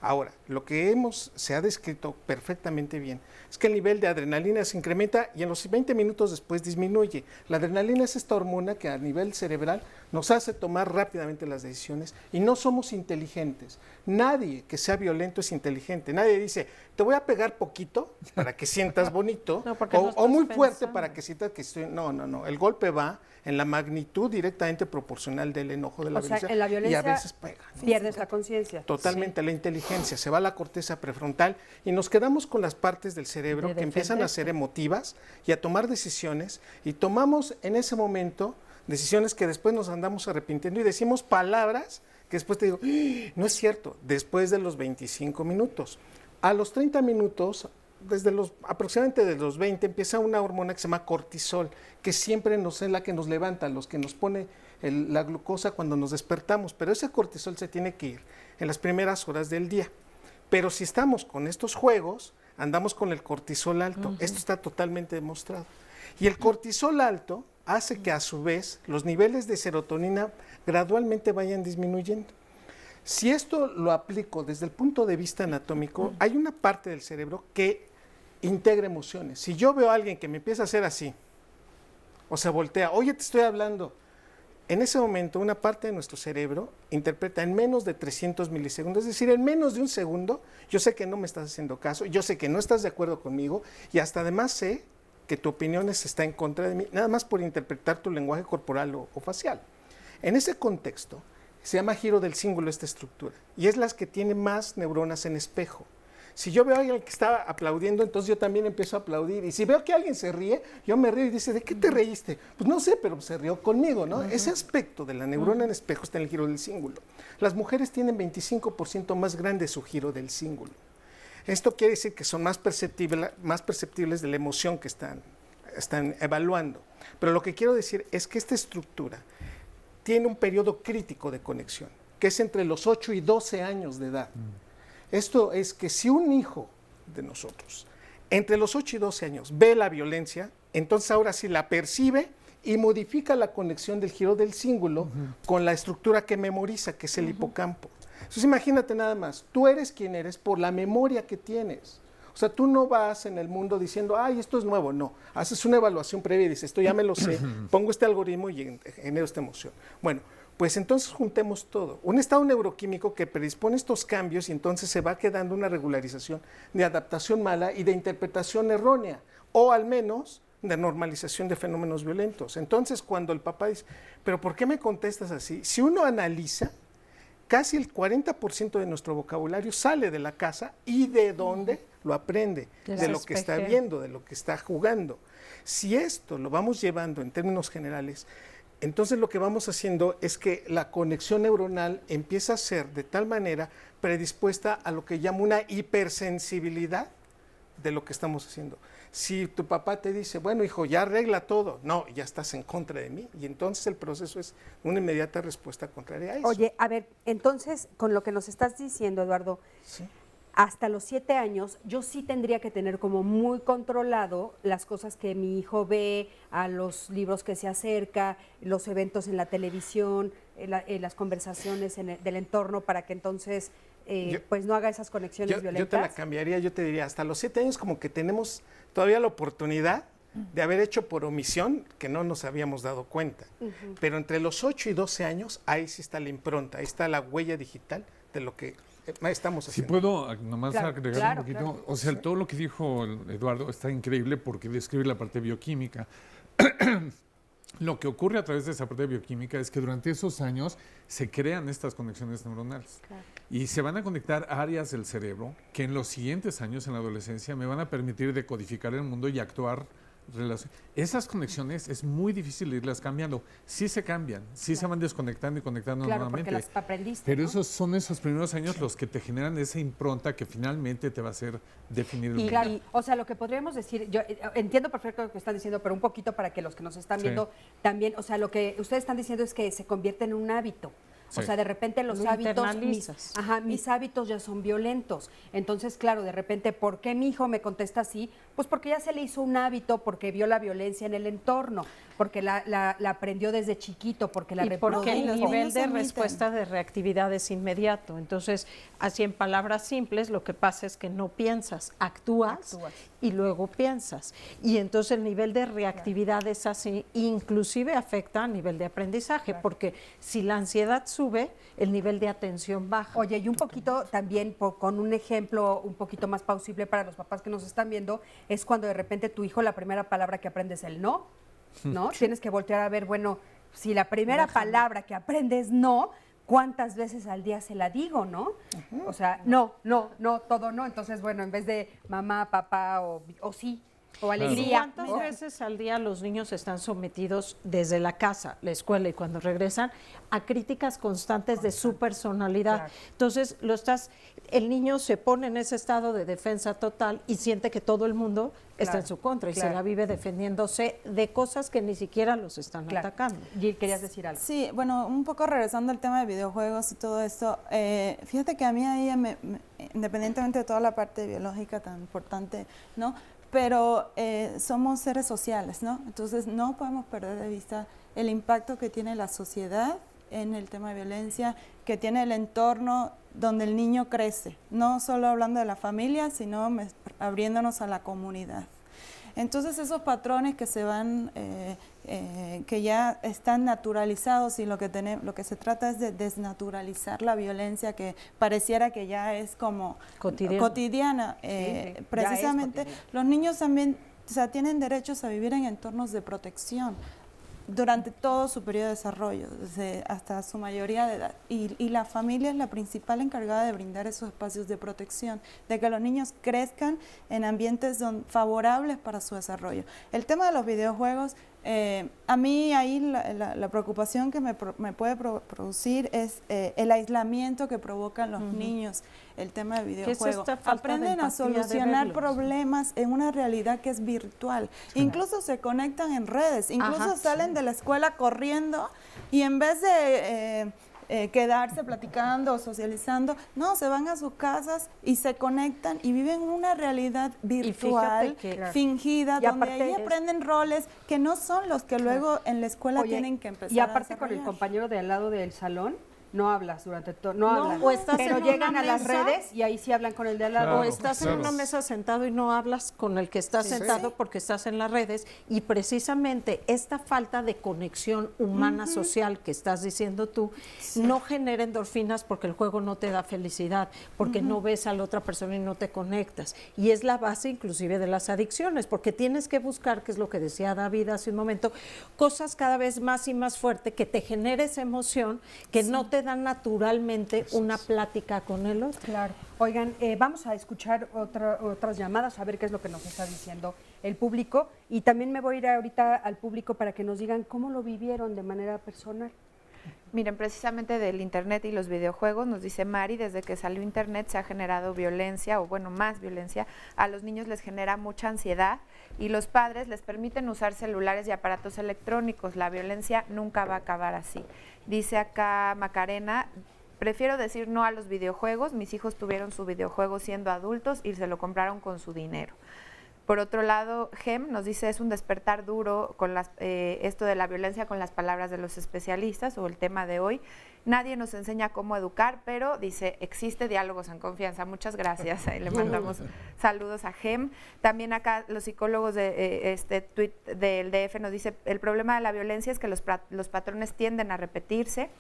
Ahora, lo que se ha descrito perfectamente bien es que el nivel de adrenalina se incrementa y en los 20 minutos después disminuye. La adrenalina es esta hormona que a nivel cerebral nos hace tomar rápidamente las decisiones y no somos inteligentes. Nadie que sea violento es inteligente. Nadie dice, te voy a pegar poquito para que sientas bonito o muy fuerte para que sientas que estoy... No. El golpe va en la magnitud directamente proporcional del enojo, de la violencia, en la violencia y a veces pega. Pierdes la conciencia. Totalmente, la inteligencia, se va a la corteza prefrontal y nos quedamos con las partes del cerebro que empiezan a ser emotivas y a tomar decisiones y tomamos en ese momento decisiones que después nos andamos arrepintiendo y decimos palabras que después te digo, no es cierto, después de los 25 minutos. A los 30 minutos, aproximadamente de los 20, empieza una hormona que se llama cortisol, que siempre es la que nos levanta, los que nos pone la glucosa cuando nos despertamos, pero ese cortisol se tiene que ir en las primeras horas del día. Pero si estamos con estos juegos, andamos con el cortisol alto. Esto está totalmente demostrado. Y el cortisol alto hace que a su vez los niveles de serotonina gradualmente vayan disminuyendo. Si esto lo aplico desde el punto de vista anatómico, hay una parte del cerebro que integra emociones. Si yo veo a alguien que me empieza a hacer así, o se voltea, oye, te estoy hablando, en ese momento una parte de nuestro cerebro interpreta en menos de 300 milisegundos, es decir, en menos de un segundo, yo sé que no me estás haciendo caso, yo sé que no estás de acuerdo conmigo y hasta además sé que tu opinión está en contra de mí, nada más por interpretar tu lenguaje corporal o facial. En ese contexto, se llama giro del cíngulo esta estructura y es las que tiene más neuronas en espejo. Si yo veo a alguien que está aplaudiendo, entonces yo también empiezo a aplaudir. Y si veo que alguien se ríe, yo me río y dice, ¿de qué te reíste? Pues no sé, pero se rió conmigo, ¿no? Ese aspecto de la neurona en espejo está en el giro del cíngulo. Las mujeres tienen 25% más grande su giro del cíngulo. Esto quiere decir que son más perceptibles de la emoción que están evaluando. Pero lo que quiero decir es que esta estructura tiene un periodo crítico de conexión, que es entre los 8 y 12 años de edad. Esto es que si un hijo de nosotros, entre los 8 y 12 años, ve la violencia, entonces ahora sí la percibe y modifica la conexión del giro del cíngulo con la estructura que memoriza, que es el hipocampo. Entonces imagínate nada más, tú eres quien eres por la memoria que tienes. O sea, tú no vas en el mundo diciendo, ay, esto es nuevo. No, haces una evaluación previa y dices, esto ya me lo sé, pongo este algoritmo y genero esta emoción. Bueno, pues entonces juntemos todo. Un estado neuroquímico que predispone estos cambios y entonces se va quedando una regularización de adaptación mala y de interpretación errónea, o al menos de normalización de fenómenos violentos. Entonces, cuando el papá dice, ¿pero por qué me contestas así? Si uno analiza, casi el 40% de nuestro vocabulario sale de la casa y de dónde lo aprende, de lo que está viendo, de lo que está jugando. Si esto lo vamos llevando en términos generales, entonces lo que vamos haciendo es que la conexión neuronal empieza a ser de tal manera predispuesta a lo que llamo una hipersensibilidad de lo que estamos haciendo. Si tu papá te dice, bueno, hijo, ya arregla todo, no, ya estás en contra de mí, y entonces el proceso es una inmediata respuesta contraria a eso. Oye, a ver, entonces, con lo que nos estás diciendo, Eduardo, ¿sí? Hasta los 7 años, yo sí tendría que tener como muy controlado las cosas que mi hijo ve, a los libros que se acerca, los eventos en la televisión, las conversaciones del entorno, para que entonces pues no haga esas conexiones violentas. Yo te la cambiaría, yo te diría, hasta los 7 años como que tenemos todavía la oportunidad de haber hecho por omisión que no nos habíamos dado cuenta. Pero entre los 8 y 12 años, ahí sí está la impronta, ahí está la huella digital de lo que estamos haciendo. Si puedo nomás agregar un poquito, o sea, todo lo que dijo Eduardo está increíble porque describe la parte bioquímica. Lo que ocurre a través de esa parte bioquímica es que durante esos años se crean estas conexiones neuronales y se van a conectar áreas del cerebro que en los siguientes años, en la adolescencia, me van a permitir decodificar el mundo y actuar. Esas conexiones es muy difícil irlas cambiando. Sí se cambian, sí se van desconectando y conectando nuevamente. Porque las aprendiste, pero ¿no? son esos primeros años los que te generan esa impronta que finalmente te va a hacer definir el mundo. Claro, o sea, lo que podríamos decir, yo entiendo perfecto lo que están diciendo, pero un poquito para que los que nos están viendo también, o sea, lo que ustedes están diciendo es que se convierte en un hábito. O sea, de repente los hábitos, mis hábitos ya son violentos. Entonces, claro, de repente, ¿por qué mi hijo me contesta así? Pues porque ya se le hizo un hábito, porque vio la violencia en el entorno, porque la aprendió desde chiquito, porque la reprodujo. Porque el nivel de respuesta de reactividad es inmediato. Entonces, así en palabras simples, lo que pasa es que no piensas, actúas. Y luego piensas. Y entonces el nivel de reactividad es así, inclusive afecta a nivel de aprendizaje, porque si la ansiedad sube, el nivel de atención baja. Oye, y un poquito también, con un ejemplo un poquito más plausible para los papás que nos están viendo, es cuando de repente tu hijo, la primera palabra que aprende es el no, ¿no? Tienes que voltear a ver, bueno, si la primera palabra que aprende es no, ¿cuántas veces al día se la digo, no? O sea, no, todo no. Entonces, bueno, en vez de mamá, papá o sí, o alegría. ¿Cuántas veces al día los niños están sometidos desde la casa, la escuela y cuando regresan a críticas constantes de su personalidad? Claro. Entonces, el niño se pone en ese estado de defensa total y siente que todo el mundo está en su contra y se la vive defendiéndose de cosas que ni siquiera los están atacando. Gil, ¿querías decir algo? Sí, bueno, un poco regresando al tema de videojuegos y todo esto, fíjate que a mí ahí, independientemente de toda la parte biológica tan importante, ¿no? Pero somos seres sociales, ¿no? Entonces no podemos perder de vista el impacto que tiene la sociedad en el tema de violencia, que tiene el entorno donde el niño crece, no solo hablando de la familia, sino abriéndonos a la comunidad. Entonces esos patrones que se van que ya están naturalizados y lo que se trata es de desnaturalizar la violencia que pareciera que ya es como cotidiana. Precisamente los niños también, o sea, tienen derechos a vivir en entornos de protección durante todo su periodo de desarrollo, hasta su mayoría de edad. Y la familia es la principal encargada de brindar esos espacios de protección, de que los niños crezcan en ambientes favorables para su desarrollo. El tema de los videojuegos, a mí ahí la preocupación que me puede producir es el aislamiento que provocan los niños, el tema de videojuegos. Aprenden a solucionar problemas en una realidad que es virtual. Incluso se conectan en redes, incluso salen de la escuela corriendo y en vez de quedarse platicando o socializando, no, se van a sus casas y se conectan y viven una realidad virtual, fingida, donde ahí aprenden roles que no son los que luego en la escuela tienen que empezar. Y aparte con el compañero de al lado del salón, no hablas durante todo, o estás pero en llegan una a las mesa, redes y ahí sí hablan con el de al lado. O estás en una mesa sentado y no hablas con el que está sentado porque estás en las redes, y precisamente esta falta de conexión humana social que estás diciendo tú no genera endorfinas porque el juego no te da felicidad, porque no ves a la otra persona y no te conectas, y es la base inclusive de las adicciones, porque tienes que buscar, que es lo que decía David hace un momento, cosas cada vez más y más fuertes que te genere esa emoción que no te dan naturalmente una plática con el otro. Claro. Oigan, vamos a escuchar otras llamadas, a ver qué es lo que nos está diciendo el público, y también me voy a ir ahorita al público para que nos digan cómo lo vivieron de manera personal. Miren, precisamente del internet y los videojuegos, nos dice Mari, desde que salió internet se ha generado violencia, o bueno, más violencia. A los niños les genera mucha ansiedad y los padres les permiten usar celulares y aparatos electrónicos. La violencia nunca va a acabar así. Dice acá Macarena, prefiero decir no a los videojuegos. Mis hijos tuvieron su videojuego siendo adultos y se lo compraron con su dinero. Por otro lado, Gem nos dice, es un despertar duro con esto de la violencia con las palabras de los especialistas, o el tema de hoy. Nadie nos enseña cómo educar, pero dice, existe diálogos en confianza. Muchas gracias. Ahí le mandamos saludos a Gem. También acá los psicólogos de este tweet del DF nos dice, el problema de la violencia es que los patrones tienden a repetirse.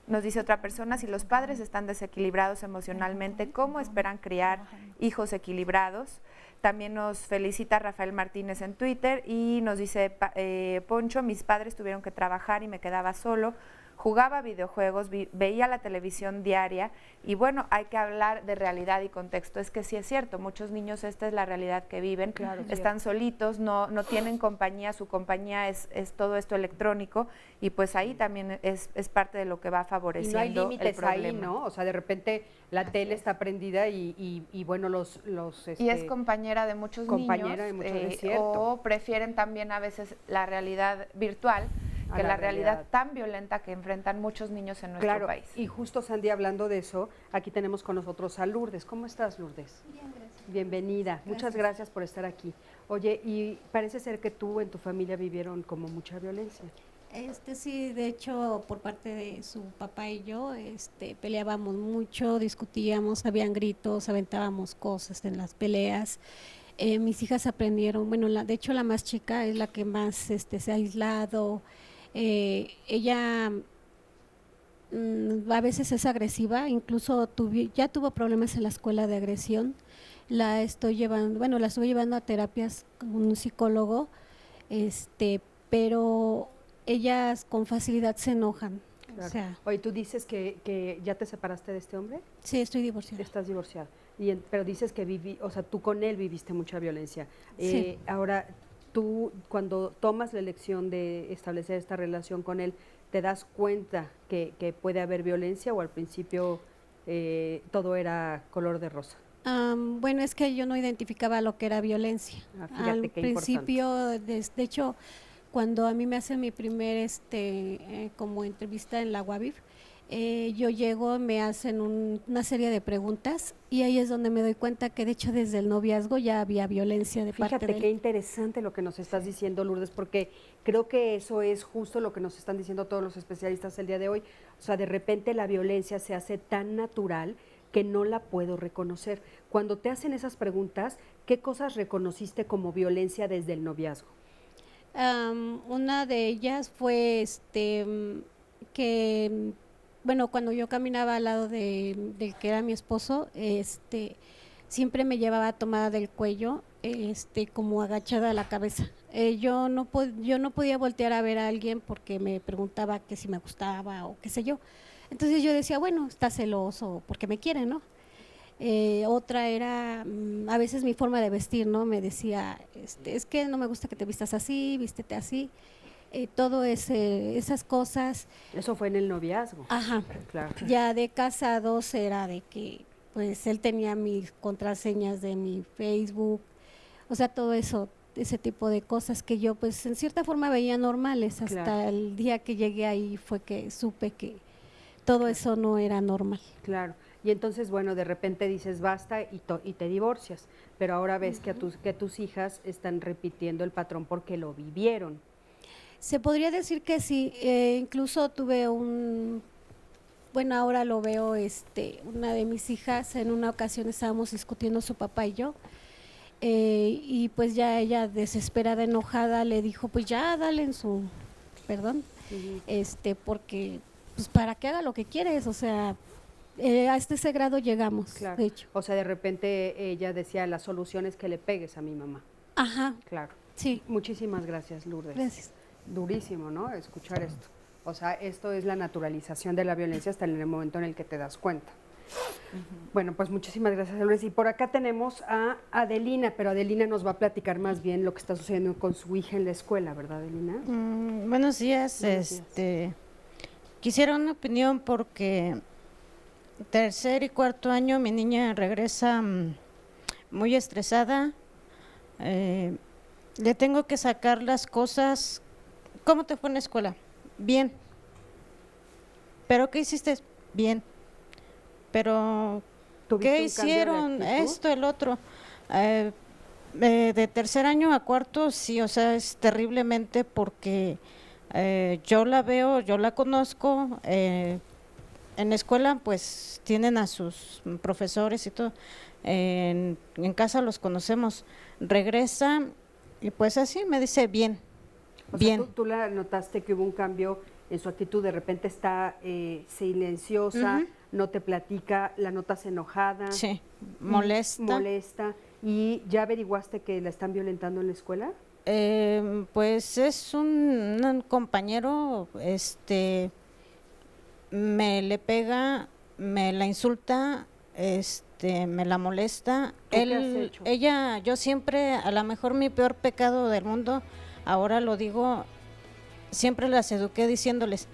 Nos dice otra persona, si los padres están desequilibrados emocionalmente, ¿cómo esperan criar hijos equilibrados? También nos felicita Rafael Martínez en Twitter y nos dice, Poncho, mis padres tuvieron que trabajar y me quedaba solo, jugaba videojuegos, veía la televisión diaria y bueno, hay que hablar de realidad y contexto. Es que sí es cierto, muchos niños esta es la realidad que viven, están solitos, no tienen compañía, su compañía es todo esto electrónico y pues ahí también es parte de lo que va favoreciendo el problema. Y no hay límites ahí, ¿no? O sea, de repente la tele está prendida y bueno, y es compañera de muchos niños, es cierto. O prefieren también a veces la realidad virtual que la realidad tan violenta que enfrentan muchos niños en nuestro país. Y justo, Sandy, hablando de eso, aquí tenemos con nosotros a Lourdes. ¿Cómo estás, Lourdes? Bien, gracias. Bienvenida. Gracias. Muchas gracias por estar aquí. Oye, y parece ser que tú en tu familia vivieron como mucha violencia. Sí, de hecho, por parte de su papá y yo, peleábamos mucho, discutíamos, habían gritos, aventábamos cosas en las peleas. Mis hijas aprendieron, bueno, de hecho la más chica es la que más se ha aislado. Ella a veces es agresiva, incluso ya tuvo problemas en la escuela de agresión. La estuve llevando a terapias con un psicólogo, pero ellas con facilidad se enojan. Claro. O sea, oye, ¿tú dices que ya te separaste de este hombre? Sí, estoy divorciada. Estás divorciada. Pero dices que tú con él viviste mucha violencia. Sí. Ahora, tú cuando tomas la elección de establecer esta relación con él, ¿te das cuenta que puede haber violencia o al principio todo era color de rosa? Bueno, es que yo no identificaba lo que era violencia. Fíjate qué principio, de hecho, cuando a mí me hacen mi primer como entrevista en la UABIF, yo llego, me hacen una serie de preguntas y ahí es donde me doy cuenta que de hecho desde el noviazgo ya había violencia de parte de él. Fíjate qué interesante lo que nos estás diciendo, Lourdes, porque creo que eso es justo lo que nos están diciendo todos los especialistas el día de hoy. O sea, de repente la violencia se hace tan natural que no la puedo reconocer. Cuando te hacen esas preguntas, ¿qué cosas reconociste como violencia desde el noviazgo? Una de ellas fue que, bueno, cuando yo caminaba al lado del que era mi esposo, siempre me llevaba tomada del cuello, como agachada la cabeza. Yo no podía voltear a ver a alguien porque me preguntaba que si me gustaba o qué sé yo. Entonces yo decía, bueno, está celoso porque me quiere, ¿no? Otra era a veces mi forma de vestir, ¿no? Me decía, es que no me gusta que te vistas así, vístete así. Todo esas cosas. Eso fue en el noviazgo. Ajá. Claro. Ya de casados era de que, pues, él tenía mis contraseñas de mi Facebook, o sea, todo eso, ese tipo de cosas que yo, pues, en cierta forma veía normales. Hasta Claro. el día que llegué ahí fue que supe que todo eso no era normal. Claro. Y entonces, bueno, de repente dices basta y te divorcias, pero ahora ves que tus hijas están repitiendo el patrón porque lo vivieron. Se podría decir que sí, incluso tuve bueno, ahora lo veo, una de mis hijas, en una ocasión estábamos discutiendo su papá y yo, y pues ya ella desesperada, enojada, le dijo, pues ya dale en su, perdón, porque, pues para que haga lo que quieres, o sea, hasta ese grado llegamos, Claro. de hecho. O sea, de repente ella decía, la solución es que le pegues a mi mamá. Ajá. Claro. Sí. Muchísimas gracias, Lourdes. Gracias. Durísimo, ¿no? Escuchar esto. O sea, esto es la naturalización de la violencia hasta en el momento en el que te das cuenta. Bueno, pues muchísimas gracias, Lourdes. Y por acá tenemos a Adelina, pero Adelina nos va a platicar más bien lo que está sucediendo con su hija en la escuela, ¿verdad, Adelina? Buenos días. Buenos días. Quisiera una opinión porque tercer y cuarto año mi niña regresa muy estresada. Le tengo que sacar las cosas. ¿Cómo te fue en la escuela? Bien. ¿Pero qué hiciste? Bien. ¿Pero qué hicieron? Esto, el otro. De tercer año a cuarto, sí, o sea, es terriblemente porque yo la veo, yo la conozco. En la escuela, pues, tienen a sus profesores y todo. En casa los conocemos. Regresa y pues así me dice bien. O bien. sea, tú la notaste que hubo un cambio en su actitud, de repente está silenciosa, no te platica, la notas enojada. Sí, molesta. Molesta. ¿Y ya averiguaste que la están violentando en la escuela? Pues es un compañero, me le pega, me la insulta, me la molesta. ¿Qué has hecho? Ella, yo siempre, a lo mejor mi peor pecado del mundo, ahora lo digo, siempre las eduqué diciéndoles,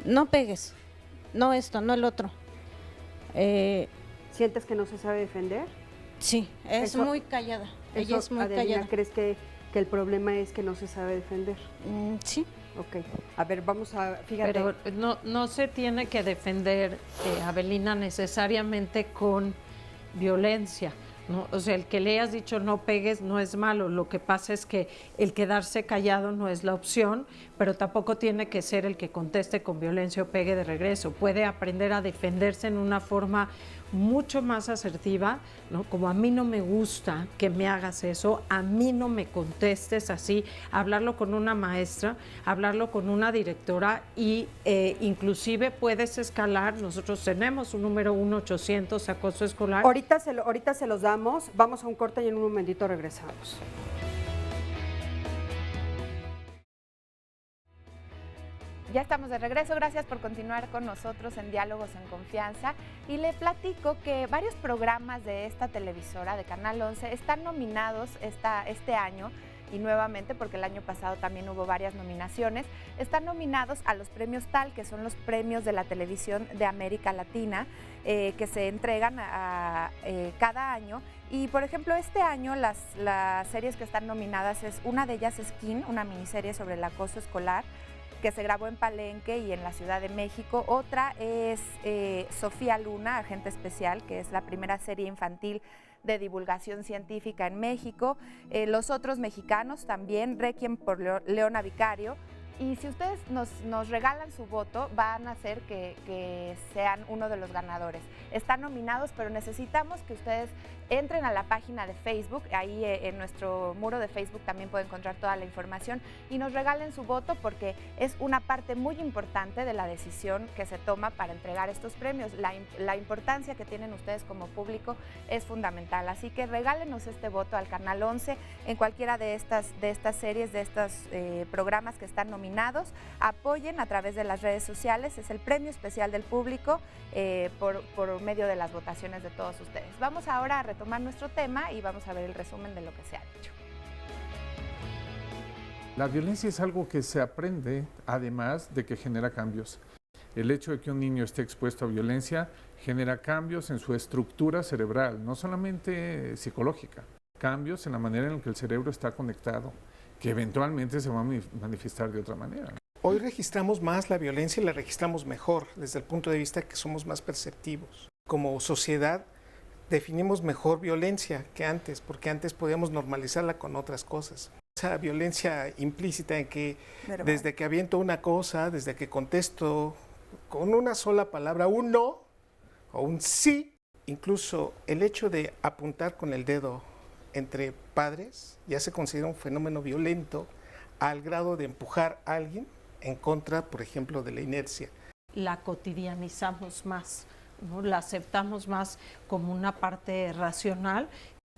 no pegues, no esto, no el otro. ¿Sientes que no se sabe defender? Sí, es muy callada. Ella es muy Adelina, callada. ¿crees que el problema es que no se sabe defender? Sí. Ok. A ver, vamos a, fíjate. Pero no se tiene que defender, Avelina, necesariamente con violencia, ¿no? O sea, el que le hayas dicho no pegues no es malo, lo que pasa es que el quedarse callado no es la opción, pero tampoco tiene que ser el que conteste con violencia o pegue de regreso. Puede aprender a defenderse en una forma mucho más asertiva, ¿no? Como a mí no me gusta que me hagas eso, a mí no me contestes así, hablarlo con una maestra, hablarlo con una directora y inclusive puedes escalar, nosotros tenemos un número 1-800 acoso escolar. Ahorita se los damos, vamos a un corte y en un momentito regresamos. Ya estamos de regreso, gracias por continuar con nosotros en Diálogos en Confianza y le platico que varios programas de esta televisora de Canal 11 están nominados este año y nuevamente, porque el año pasado también hubo varias nominaciones, están nominados a los premios TAL, que son los premios de la televisión de América Latina, que se entregan cada año. Y por ejemplo, este año las series que están nominadas, una de ellas es Kin, una miniserie sobre el acoso escolar, que se grabó en Palenque y en la Ciudad de México. Otra es Sofía Luna, Agente Especial, que es la primera serie infantil de divulgación científica en México. Los otros mexicanos también, Requiem por Leona Vicario Y si ustedes nos regalan su voto, van a hacer que sean uno de los ganadores. Están nominados, pero necesitamos que ustedes entren a la página de Facebook, ahí en nuestro muro de Facebook también pueden encontrar toda la información, y nos regalen su voto porque es una parte muy importante de la decisión que se toma para entregar estos premios. La importancia que tienen ustedes como público es fundamental, así que regálenos este voto al Canal 11 en cualquiera de estas series, de estos programas que están nominados. Apoyen a través de las redes sociales, es el premio especial del público por medio de las votaciones de todos ustedes. Vamos ahora a retomar nuestro tema y vamos a ver el resumen de lo que se ha dicho. La violencia es algo que se aprende, además de que genera cambios. El hecho de que un niño esté expuesto a violencia genera cambios en su estructura cerebral, no solamente psicológica, cambios en la manera en la que el cerebro está conectado, que eventualmente se va a manifestar de otra manera. Hoy registramos más la violencia y la registramos mejor, desde el punto de vista que somos más perceptivos. Como sociedad definimos mejor violencia que antes, porque antes podíamos normalizarla con otras cosas. Esa violencia implícita en que desde que aviento una cosa, desde que contesto con una sola palabra, un no o un sí, incluso el hecho de apuntar con el dedo entre padres ya se considera un fenómeno violento al grado de empujar a alguien en contra, por ejemplo, de la inercia. La cotidianizamos más, ¿no? La aceptamos más como una parte racional,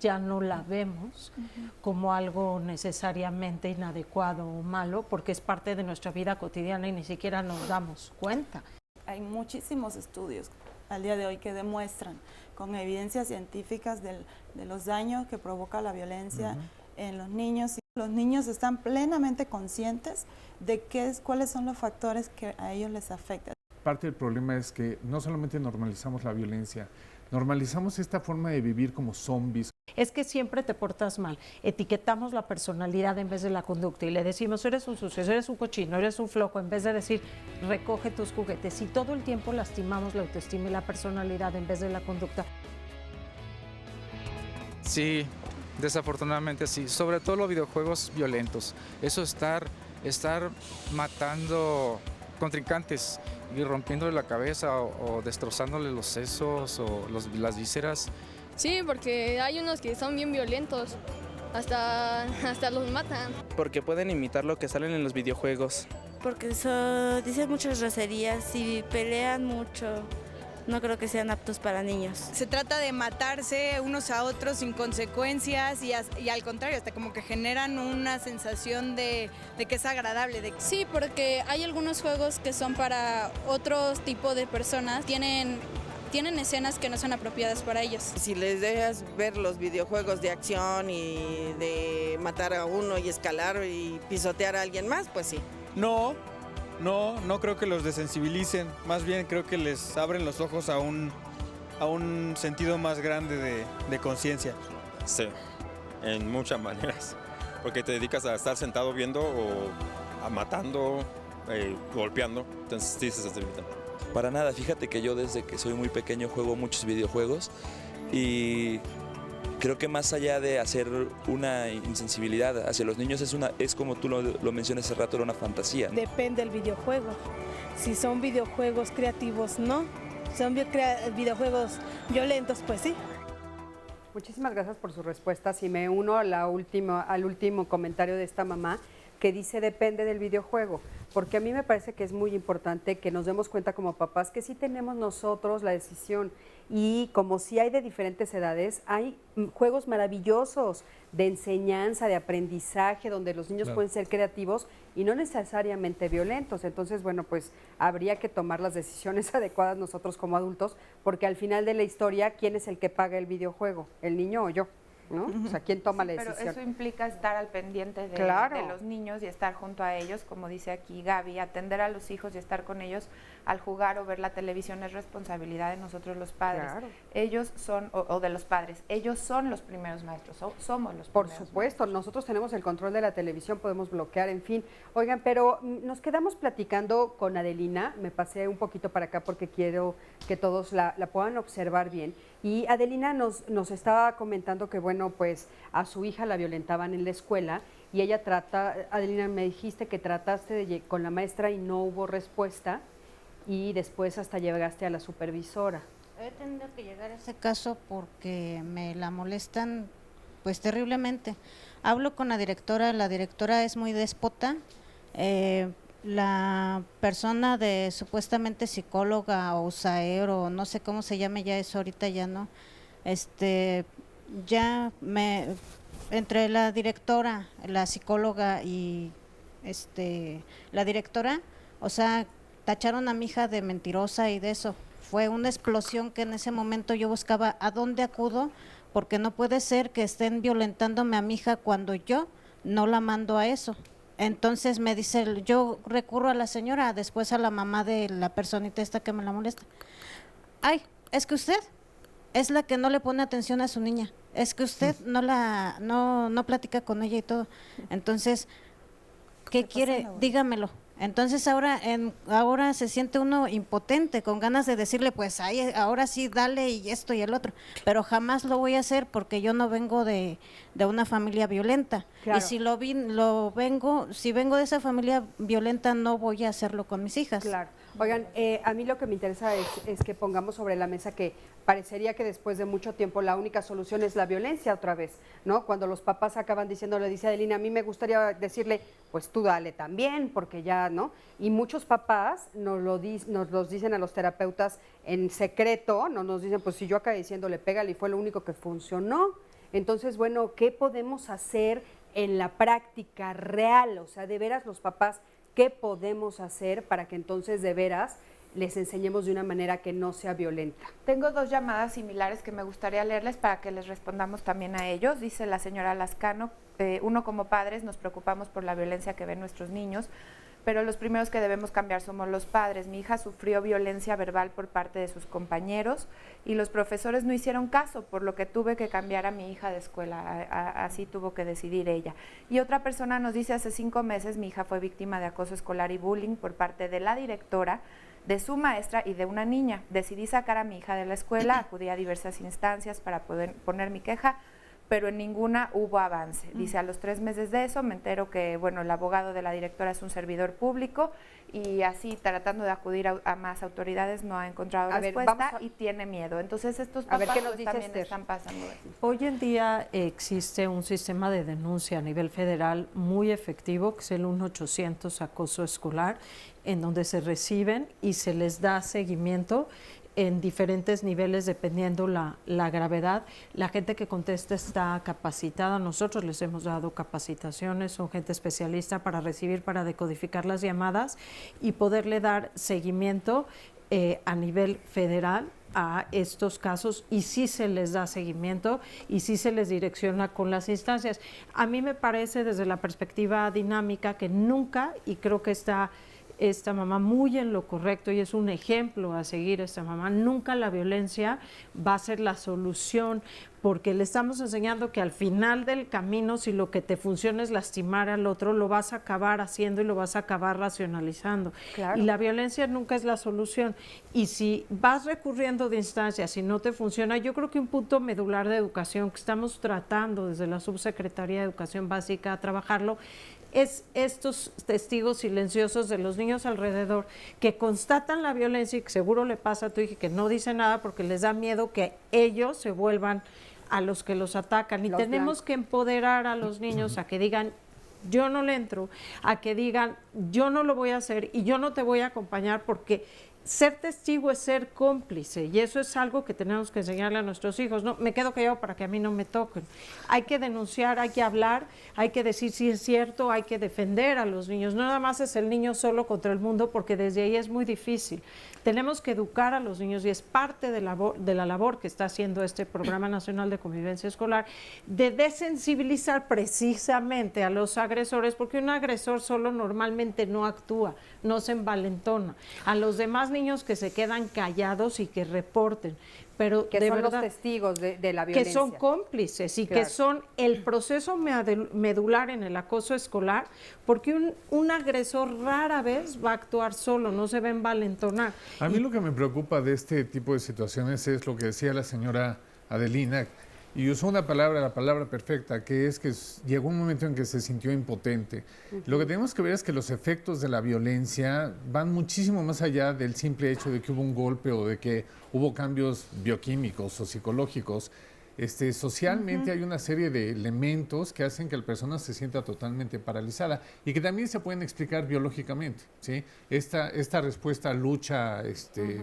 ya no la vemos como algo necesariamente inadecuado o malo, porque es parte de nuestra vida cotidiana y ni siquiera nos damos cuenta. Hay muchísimos estudios al día de hoy que demuestran con evidencias científicas de los daños que provoca la violencia en los niños. Los niños están plenamente conscientes de cuáles son los factores que a ellos les afectan. Parte del problema es que no solamente normalizamos la violencia, normalizamos esta forma de vivir como zombies. Es que siempre te portas mal, etiquetamos la personalidad en vez de la conducta y le decimos eres un sucio, eres un cochino, eres un flojo, en vez de decir recoge tus juguetes, y todo el tiempo lastimamos la autoestima y la personalidad en vez de la conducta. Sí, desafortunadamente sí, sobre todo los videojuegos violentos, eso estar matando contrincantes y rompiéndole la cabeza o destrozándole los sesos o las vísceras. Sí, porque hay unos que son bien violentos, hasta los matan. Porque pueden imitar lo que salen en los videojuegos. Porque dicen muchas groserías y pelean mucho. No creo que sean aptos para niños. Se trata de matarse unos a otros sin consecuencias y al contrario, hasta como que generan una sensación de que es agradable. Sí, porque hay algunos juegos que son para otro tipo de personas, tienen escenas que no son apropiadas para ellos. Si les dejas ver los videojuegos de acción y de matar a uno y escalar y pisotear a alguien más, pues sí. No creo que los desensibilicen, más bien creo que les abren los ojos a un sentido más grande de conciencia. Sí, en muchas maneras, porque te dedicas a estar sentado viendo o a matando, golpeando, entonces sí se sensibiliza. Para nada, fíjate que yo desde que soy muy pequeño juego muchos videojuegos y creo que más allá de hacer una insensibilidad hacia los niños, es como tú lo mencionas hace rato, era una fantasía. Depende del videojuego. Si son videojuegos creativos, no. Son videojuegos violentos, pues sí. Muchísimas gracias por sus respuestas y me uno al último comentario de esta mamá que dice depende del videojuego, porque a mí me parece que es muy importante que nos demos cuenta como papás que sí tenemos nosotros la decisión y como sí hay de diferentes edades, hay juegos maravillosos de enseñanza, de aprendizaje, donde los niños pueden ser creativos y no necesariamente violentos. Entonces, bueno, pues habría que tomar las decisiones adecuadas nosotros como adultos, porque al final de la historia, ¿quién es el que paga el videojuego? ¿El niño o yo? ¿No? O sea, ¿quién toma la decisión? Pero eso implica estar al pendiente de los niños y estar junto a ellos, como dice aquí Gaby, atender a los hijos y estar con ellos al jugar o ver la televisión es responsabilidad de nosotros los padres. Claro. Ellos son, o de los padres, ellos son los primeros maestros, somos los primeros Por supuesto, maestros. nosotros tenemos el control de la televisión, podemos bloquear, en fin. Oigan, pero nos quedamos platicando con Adelina, me pasé un poquito para acá porque quiero que todos la puedan observar bien. Y Adelina nos estaba comentando que, bueno, pues a su hija la violentaban en la escuela y ella Adelina, me dijiste que trataste con la maestra y no hubo respuesta y después hasta llegaste a la supervisora. He tenido que llegar a ese caso porque me la molestan pues terriblemente. Hablo con la directora es muy déspota. La persona de supuestamente psicóloga o SAER o no sé cómo se llame ya eso, ahorita ya no, entre la directora, la psicóloga y la directora, o sea, tacharon a mi hija de mentirosa y de eso. Fue una explosión que en ese momento yo buscaba a dónde acudo, porque no puede ser que estén violentándome a mi hija cuando yo no la mando a eso. Entonces me dice, yo recurro a la señora, después a la mamá de la personita esta que me la molesta. Ay, es que usted es la que no le pone atención a su niña, es que usted no platica con ella y todo. Entonces, ¿qué quiere? Dígamelo. Entonces ahora se siente uno impotente, con ganas de decirle, pues ay, ahora sí, dale y esto y el otro, pero jamás lo voy a hacer porque yo no vengo de una familia violenta. Claro. Y si si vengo de esa familia violenta, no voy a hacerlo con mis hijas. Claro. Oigan, a mí lo que me interesa es que pongamos sobre la mesa que parecería que después de mucho tiempo la única solución es la violencia otra vez, ¿no? Cuando los papás acaban diciéndole, dice Adelina, a mí me gustaría decirle, pues tú dale también, porque ya, ¿no? Y muchos papás nos los dicen a los terapeutas en secreto, no nos dicen, pues si yo acabé diciéndole, pégale y fue lo único que funcionó. Entonces, bueno, ¿qué podemos hacer en la práctica real? O sea, de veras los papás, ¿qué podemos hacer para que entonces de veras les enseñemos de una manera que no sea violenta? Tengo 2 llamadas similares que me gustaría leerles para que les respondamos también a ellos. Dice la señora Lascano, uno como padres nos preocupamos por la violencia que ven nuestros niños, pero los primeros que debemos cambiar somos los padres. Mi hija sufrió violencia verbal por parte de sus compañeros y los profesores no hicieron caso, por lo que tuve que cambiar a mi hija de escuela, así tuvo que decidir ella. Y otra persona nos dice, hace 5 meses mi hija fue víctima de acoso escolar y bullying por parte de la directora, de su maestra y de una niña. Decidí sacar a mi hija de la escuela, acudí a diversas instancias para poder poner mi queja, pero en ninguna hubo avance. Dice, a los 3 meses de eso me entero que, bueno, el abogado de la directora es un servidor público y así tratando de acudir a más autoridades no ha encontrado respuesta y tiene miedo. Entonces estos papás también están pasando eso. Hoy en día existe un sistema de denuncia a nivel federal muy efectivo, que es el 1-800 acoso escolar, en donde se reciben y se les da seguimiento en diferentes niveles dependiendo la gravedad. La gente que contesta está capacitada, nosotros les hemos dado capacitaciones, son gente especialista para recibir, para decodificar las llamadas y poderle dar seguimiento a nivel federal a estos casos, y sí se les da seguimiento y sí se les direcciona con las instancias. A mí me parece desde la perspectiva dinámica que nunca, y creo que esta mamá muy en lo correcto y es un ejemplo a seguir esta mamá, nunca la violencia va a ser la solución, porque le estamos enseñando que al final del camino, si lo que te funciona es lastimar al otro, lo vas a acabar haciendo y lo vas a acabar racionalizando. Claro. Y la violencia nunca es la solución. Y si vas recurriendo de instancias y no te funciona, yo creo que un punto medular de educación que estamos tratando desde la Subsecretaría de Educación Básica a trabajarlo, es estos testigos silenciosos de los niños alrededor que constatan la violencia y que seguro le pasa a tu hija que no dice nada porque les da miedo que ellos se vuelvan a los que los atacan. Y tenemos que empoderar a los niños a que digan, yo no le entro, a que digan, yo no lo voy a hacer y yo no te voy a acompañar, porque ser testigo es ser cómplice, y eso es algo que tenemos que enseñarle a nuestros hijos. No, me quedo callado para que a mí no me toquen. Hay que denunciar, hay que hablar, hay que decir si es cierto, hay que defender a los niños. No nada más es el niño solo contra el mundo, porque desde ahí es muy difícil. Tenemos que educar a los niños, y es parte de la labor que está haciendo este Programa Nacional de Convivencia Escolar, de desensibilizar precisamente a los agresores, porque un agresor solo normalmente no actúa, no se envalentona. A los demás niños que se quedan callados y que reporten, pero que de son verdad, los testigos de la violencia. que son cómplices y que son el proceso medular en el acoso escolar, porque un agresor rara vez va a actuar solo, no se va a envalentonar. A mí lo que me preocupa de este tipo de situaciones es lo que decía la señora Adelina, y usó una palabra, la palabra perfecta, que es que llegó un momento en que se sintió impotente. Lo que tenemos que ver es que los efectos de la violencia van muchísimo más allá del simple hecho de que hubo un golpe o de que hubo cambios bioquímicos o psicológicos. Socialmente hay una serie de elementos que hacen que la persona se sienta totalmente paralizada y que también se pueden explicar biológicamente, ¿sí? Esta respuesta lucha,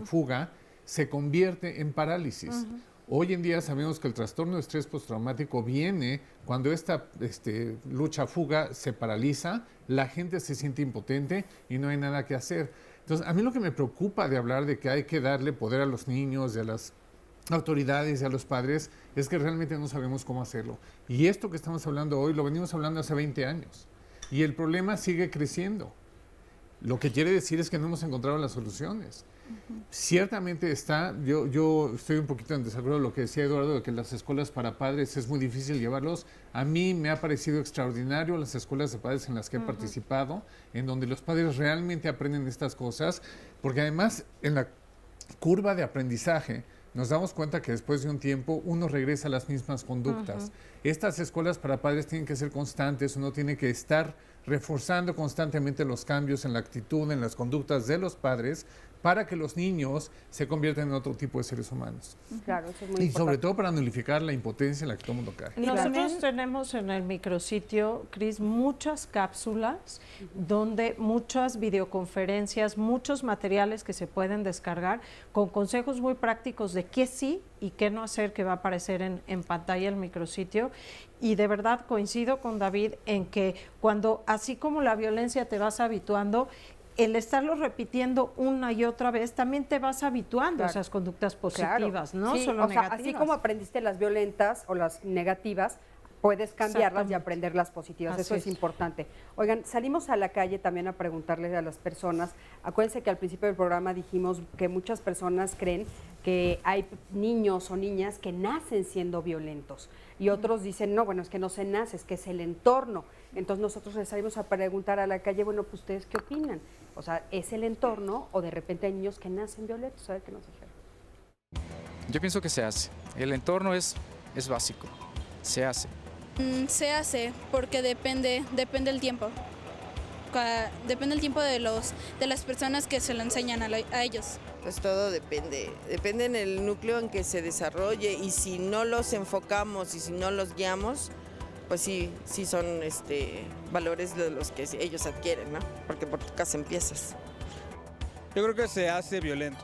fuga, se convierte en parálisis. Hoy en día sabemos que el trastorno de estrés postraumático viene cuando esta lucha-fuga se paraliza, la gente se siente impotente y no hay nada que hacer. Entonces, a mí lo que me preocupa de hablar de que hay que darle poder a los niños y a las autoridades y a los padres es que realmente no sabemos cómo hacerlo. Y esto que estamos hablando hoy lo venimos hablando hace 20 años y el problema sigue creciendo. Lo que quiere decir es que no hemos encontrado las soluciones. Ciertamente yo estoy un poquito en desacuerdo con lo que decía Eduardo, de que las escuelas para padres es muy difícil llevarlos. A mí me ha parecido extraordinario las escuelas de padres en las que he participado, en donde los padres realmente aprenden estas cosas, porque además en la curva de aprendizaje nos damos cuenta que después de un tiempo uno regresa a las mismas conductas. Estas escuelas para padres tienen que ser constantes, uno tiene que estar reforzando constantemente los cambios en la actitud, en las conductas de los padres, para que los niños se conviertan en otro tipo de seres humanos. Claro, eso es muy Y importante. sobre todo para nulificar la impotencia en la que todo el mundo cae. Nosotros tenemos en el micrositio, Cris, muchas cápsulas donde muchas videoconferencias, muchos materiales que se pueden descargar con consejos muy prácticos de qué sí y qué no hacer, que va a aparecer en pantalla el micrositio. Y de verdad coincido con David en que cuando, así como la violencia te vas habituando, el estarlo repitiendo una y otra vez, también te vas habituando a esas conductas positivas, ¿no? Sí, Solo o sea, negativas. así como aprendiste las violentas o las negativas, puedes cambiarlas y aprender las positivas. Así Eso es importante. Oigan, salimos a la calle también a preguntarles a las personas. Acuérdense que al principio del programa dijimos que muchas personas creen que hay niños o niñas que nacen siendo violentos y otros dicen, no, bueno, es que no se nace, es que es el entorno. Entonces nosotros les salimos a preguntar a la calle, bueno, pues ¿ustedes qué opinan? O sea, ¿es el entorno o de repente hay niños que nacen violentos? A ver qué nos dijeron. Yo pienso que se hace. El entorno es básico. Se hace. Se hace porque depende el tiempo. Depende el tiempo de las personas que se lo enseñan a ellos. Pues todo depende en el núcleo en que se desarrolle, y si no los enfocamos y si no los guiamos, pues sí son valores de los que ellos adquieren, ¿no? Porque por tu casa empiezas. Yo creo que se hace violento.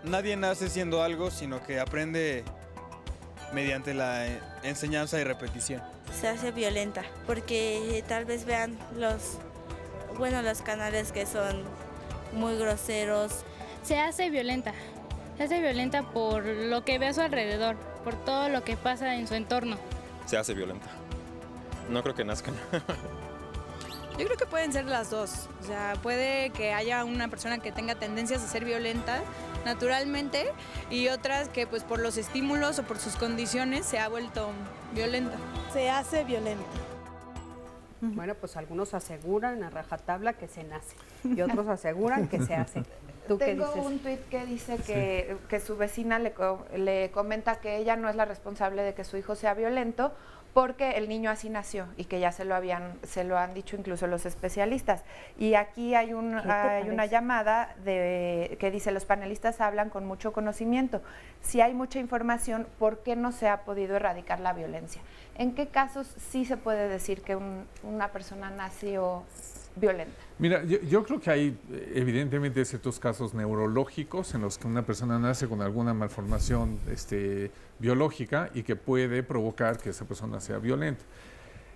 Nadie nace siendo algo, sino que aprende mediante la enseñanza y repetición. Se hace violenta porque tal vez vean los canales que son muy groseros. Se hace violenta por lo que ve a su alrededor, por todo lo que pasa en su entorno. Se hace violenta. No creo que nazcan. Yo creo que pueden ser las dos. O sea, puede que haya una persona que tenga tendencias a ser violenta naturalmente y otras que pues por los estímulos o por sus condiciones se ha vuelto violenta. Se hace violenta. Bueno, pues algunos aseguran a rajatabla que se nace y otros aseguran que se hace. ¿Tú qué Tengo dices? un tuit que dice que su vecina le comenta que ella no es la responsable de que su hijo sea violento porque el niño así nació y que ya se lo han dicho incluso los especialistas. Y aquí hay una llamada que dice: los panelistas hablan con mucho conocimiento. Si hay mucha información, ¿por qué no se ha podido erradicar la violencia? ¿En qué casos sí se puede decir que una persona nació violenta? Mira, yo creo que hay evidentemente ciertos casos neurológicos en los que una persona nace con alguna malformación biológica y que puede provocar que esa persona sea violenta.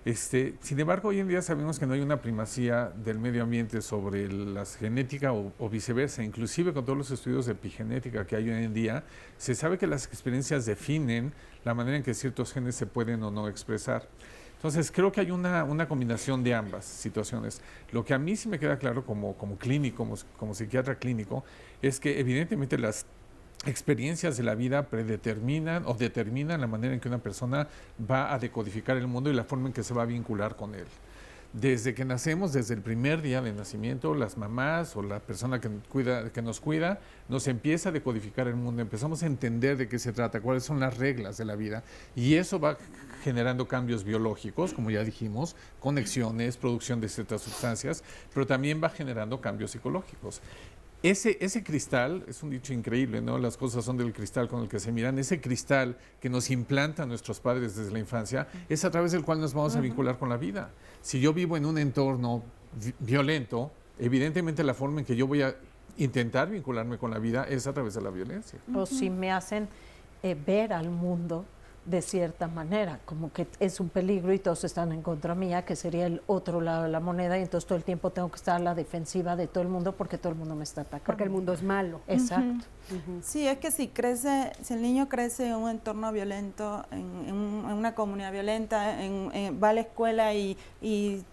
Sin embargo, hoy en día sabemos que no hay una primacía del medio ambiente sobre la genética o viceversa. Inclusive con todos los estudios de epigenética que hay hoy en día, se sabe que las experiencias definen la manera en que ciertos genes se pueden o no expresar. Entonces, creo que hay una combinación de ambas situaciones. Lo que a mí sí me queda claro como clínico, como psiquiatra clínico, es que evidentemente las experiencias de la vida predeterminan o determinan la manera en que una persona va a decodificar el mundo y la forma en que se va a vincular con él. desde que nacemos, desde el primer día de nacimiento, las mamás o la persona que nos cuida, nos empieza a decodificar el mundo, empezamos a entender de qué se trata, cuáles son las reglas de la vida, y eso va generando cambios biológicos, como ya dijimos, conexiones, producción de ciertas sustancias, pero también va generando cambios psicológicos. Ese cristal, es un dicho increíble, ¿no? Las cosas son del cristal con el que se miran. Ese cristal que nos implantan nuestros padres desde la infancia es a través del cual nos vamos a vincular con la vida. Si yo vivo en un entorno violento, evidentemente la forma en que yo voy a intentar vincularme con la vida es a través de la violencia. O si me hacen ver al mundo de cierta manera, como que es un peligro y todos están en contra mía, que sería el otro lado de la moneda, y entonces todo el tiempo tengo que estar a la defensiva de todo el mundo porque todo el mundo me está atacando. Porque el mundo es malo. Exacto. Sí, es que si el niño crece en un entorno violento, en una comunidad violenta, va a la escuela y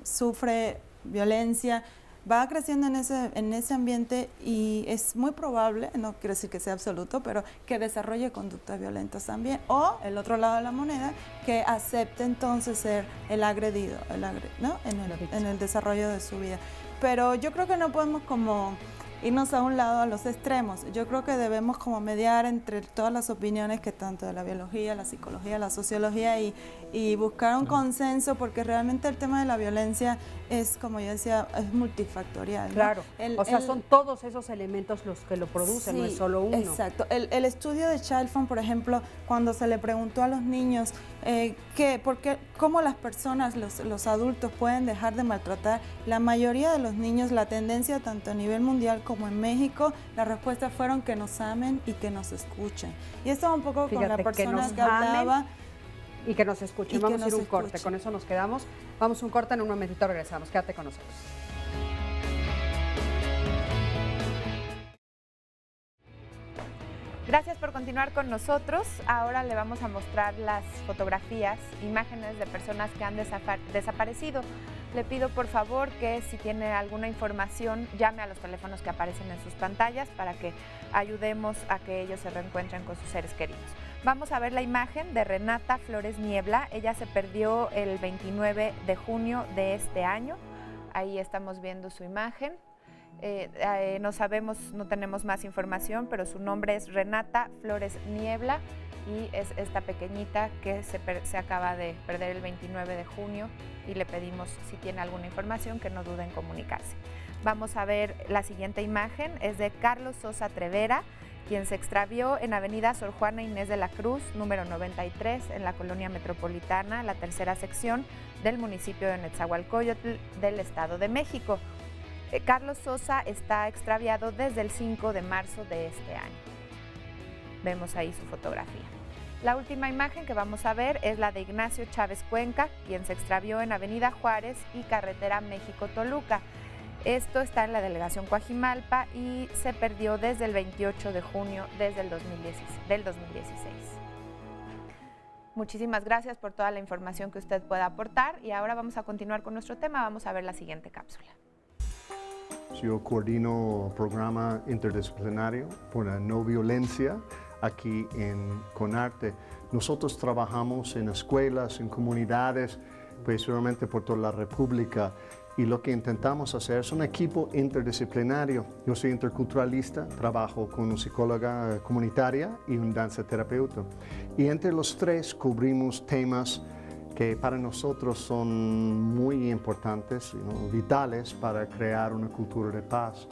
sufre violencia, va creciendo en ese ambiente y es muy probable, no quiero decir que sea absoluto, pero que desarrolle conductas violentas también. O el otro lado de la moneda, que acepte entonces ser el agredido, ¿no? en el desarrollo de su vida. Pero yo creo que no podemos como irnos a un lado, a los extremos. Yo creo que debemos como mediar entre todas las opiniones que tanto de la biología, la psicología, la sociología y buscar un consenso, porque realmente el tema de la violencia es, como yo decía, es multifactorial, ¿no? Claro, son todos esos elementos los que lo producen, sí, no es solo uno. Exacto. El estudio de Childfund, por ejemplo, cuando se le preguntó a los niños cómo las personas, los adultos pueden dejar de maltratar, la mayoría de los niños, la tendencia tanto a nivel mundial como en México, las respuestas fueron que nos amen y que nos escuchen. Y esto un poco con la persona que hablaba. Y que nos escuchen. Vamos a ir un corte, con eso nos quedamos. Vamos a un corte, en un momentito regresamos. Quédate con nosotros. Gracias por continuar con nosotros. Ahora le vamos a mostrar las fotografías, imágenes de personas que han desaparecido. Le pido por favor que si tiene alguna información llame a los teléfonos que aparecen en sus pantallas para que ayudemos a que ellos se reencuentren con sus seres queridos. Vamos a ver la imagen de Renata Flores Niebla. Ella se perdió el 29 de junio de este año. Ahí estamos viendo su imagen. No tenemos más información, pero su nombre es Renata Flores Niebla y es esta pequeñita que se acaba de perder el 29 de junio y le pedimos, si tiene alguna información, que no dude en comunicarse. Vamos a ver la siguiente imagen, es de Carlos Sosa Trevera, quien se extravió en Avenida Sor Juana Inés de la Cruz, número 93, en la Colonia Metropolitana, la tercera sección del municipio de Netzahualcóyotl del Estado de México. Carlos Sosa está extraviado desde el 5 de marzo de este año. Vemos ahí su fotografía. La última imagen que vamos a ver es la de Ignacio Chávez Cuenca, quien se extravió en Avenida Juárez y Carretera México-Toluca. Esto está en la delegación Coajimalpa y se perdió desde el 28 de junio del 2016. Muchísimas gracias por toda la información que usted pueda aportar y ahora vamos a continuar con nuestro tema. Vamos a ver la siguiente cápsula. Yo coordino el programa interdisciplinario por la no violencia aquí en CONARTE. Nosotros trabajamos en escuelas, en comunidades, principalmente por toda la República. Y lo que intentamos hacer es un equipo interdisciplinario. Yo soy interculturalista, trabajo con una psicóloga comunitaria y un danzaterapeuta. Y entre los tres cubrimos temas que para nosotros son muy importantes, vitales para crear una cultura de paz.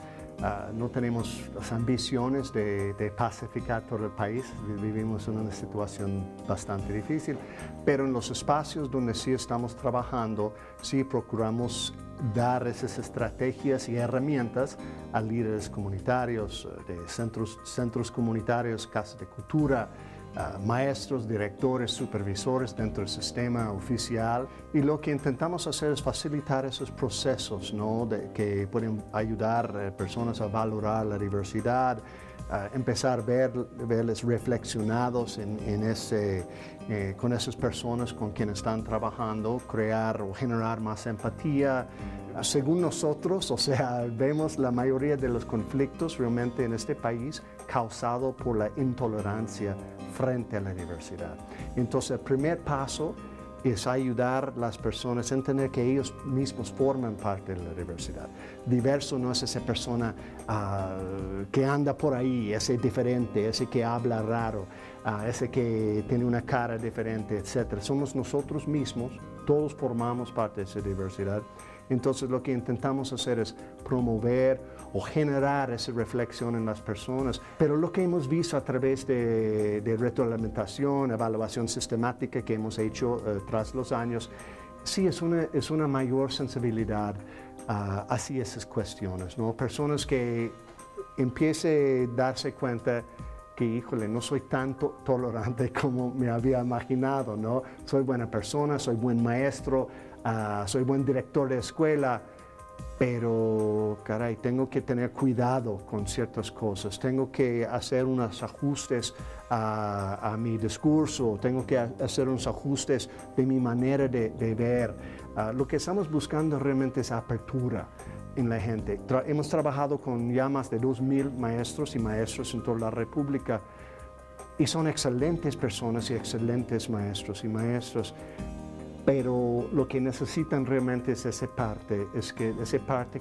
No tenemos las ambiciones de pacificar todo el país, vivimos en una situación bastante difícil, pero en los espacios donde sí estamos trabajando, sí procuramos dar esas estrategias y herramientas a líderes comunitarios, de centros comunitarios, casas de cultura, maestros, directores, supervisores dentro del sistema oficial, y lo que intentamos hacer es facilitar esos procesos, ¿no? Que pueden ayudar a personas a valorar la diversidad, empezar a verles reflexionados con esas personas con quienes están trabajando, crear o generar más empatía. Según nosotros, vemos la mayoría de los conflictos realmente en este país causado por la intolerancia frente a la diversidad. Entonces, el primer paso es ayudar a las personas a entender que ellos mismos forman parte de la diversidad. Diverso no es esa persona que anda por ahí, ese diferente, ese que habla raro, ese que tiene una cara diferente, etc. Somos nosotros mismos, todos formamos parte de esa diversidad. Entonces lo que intentamos hacer es promover o generar esa reflexión en las personas. Pero lo que hemos visto a través de retroalimentación, evaluación sistemática que hemos hecho tras los años, sí es una mayor sensibilidad hacia esas cuestiones, ¿no? Personas que empiecen a darse cuenta que, híjole, no soy tanto tolerante como me había imaginado, ¿no? Soy buena persona, soy buen maestro, soy buen director de escuela, pero, caray, tengo que tener cuidado con ciertas cosas, tengo que hacer unos ajustes a mi discurso, tengo que hacer unos ajustes de mi manera de ver. Lo que estamos buscando realmente es apertura en la gente. Hemos trabajado con ya más de 2,000 maestros y maestras en toda la República y son excelentes personas y excelentes maestros y maestras. Pero lo que necesitan realmente es esa parte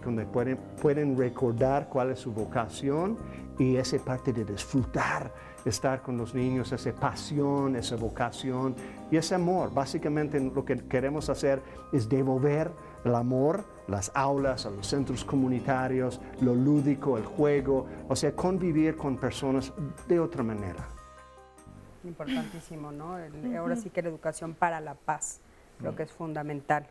donde pueden recordar cuál es su vocación y esa parte de disfrutar, estar con los niños, esa pasión, esa vocación y ese amor. Básicamente lo que queremos hacer es devolver el amor, las aulas, a los centros comunitarios, lo lúdico, el juego, o sea, convivir con personas de otra manera. Importantísimo, ¿no? Ahora sí que la educación para la paz. Creo que es fundamental.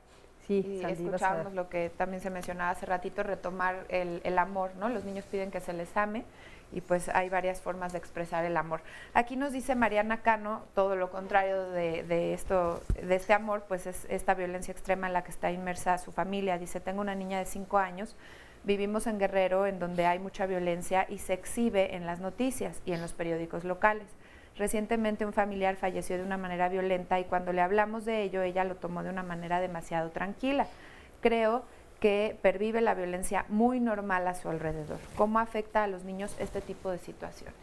Sí, y Sandy, escuchábamos lo que también se mencionaba hace ratito, retomar el amor, ¿no? Los niños piden que se les ame y pues hay varias formas de expresar el amor. Aquí nos dice Mariana Cano, todo lo contrario de este amor, pues es esta violencia extrema en la que está inmersa su familia. Dice, tengo una niña de 5 años, vivimos en Guerrero, en donde hay mucha violencia y se exhibe en las noticias y en los periódicos locales. Recientemente un familiar falleció de una manera violenta y cuando le hablamos de ello, ella lo tomó de una manera demasiado tranquila. Creo que pervive la violencia muy normal a su alrededor. ¿Cómo afecta a los niños este tipo de situaciones?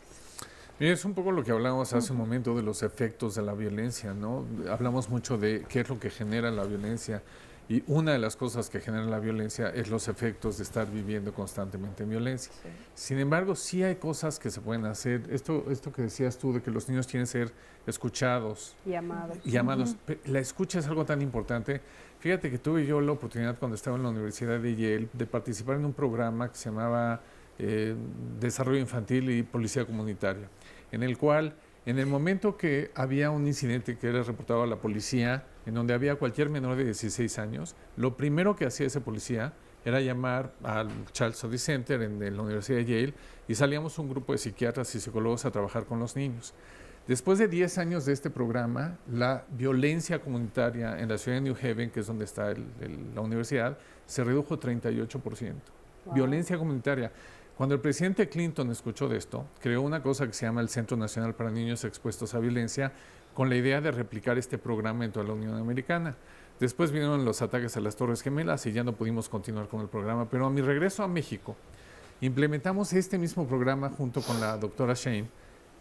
Es un poco lo que hablábamos hace un momento de los efectos de la violencia, ¿no? Hablamos mucho de qué es lo que genera la violencia y una de las cosas que genera la violencia es los efectos de estar viviendo constantemente en violencia. Sí. Sin embargo, sí hay cosas que se pueden hacer. Esto que decías tú de que los niños tienen que ser escuchados y amados. La escucha es algo tan importante. Fíjate que tuve yo la oportunidad cuando estaba en la Universidad de Yale de participar en un programa que se llamaba Desarrollo Infantil y Policía Comunitaria, en el cual en el momento que había un incidente que era reportado a la policía, en donde había cualquier menor de 16 años, lo primero que hacía ese policía era llamar al Child Study Center en la Universidad de Yale y salíamos un grupo de psiquiatras y psicólogos a trabajar con los niños. Después de 10 años de este programa, la violencia comunitaria en la ciudad de New Haven, que es donde está la universidad, se redujo 38%. Wow. Violencia comunitaria. Cuando el presidente Clinton escuchó de esto, creó una cosa que se llama el Centro Nacional para Niños Expuestos a Violencia, con la idea de replicar este programa en toda la Unión Americana. Después vinieron los ataques a las Torres Gemelas y ya no pudimos continuar con el programa, pero a mi regreso a México, implementamos este mismo programa junto con la doctora Shane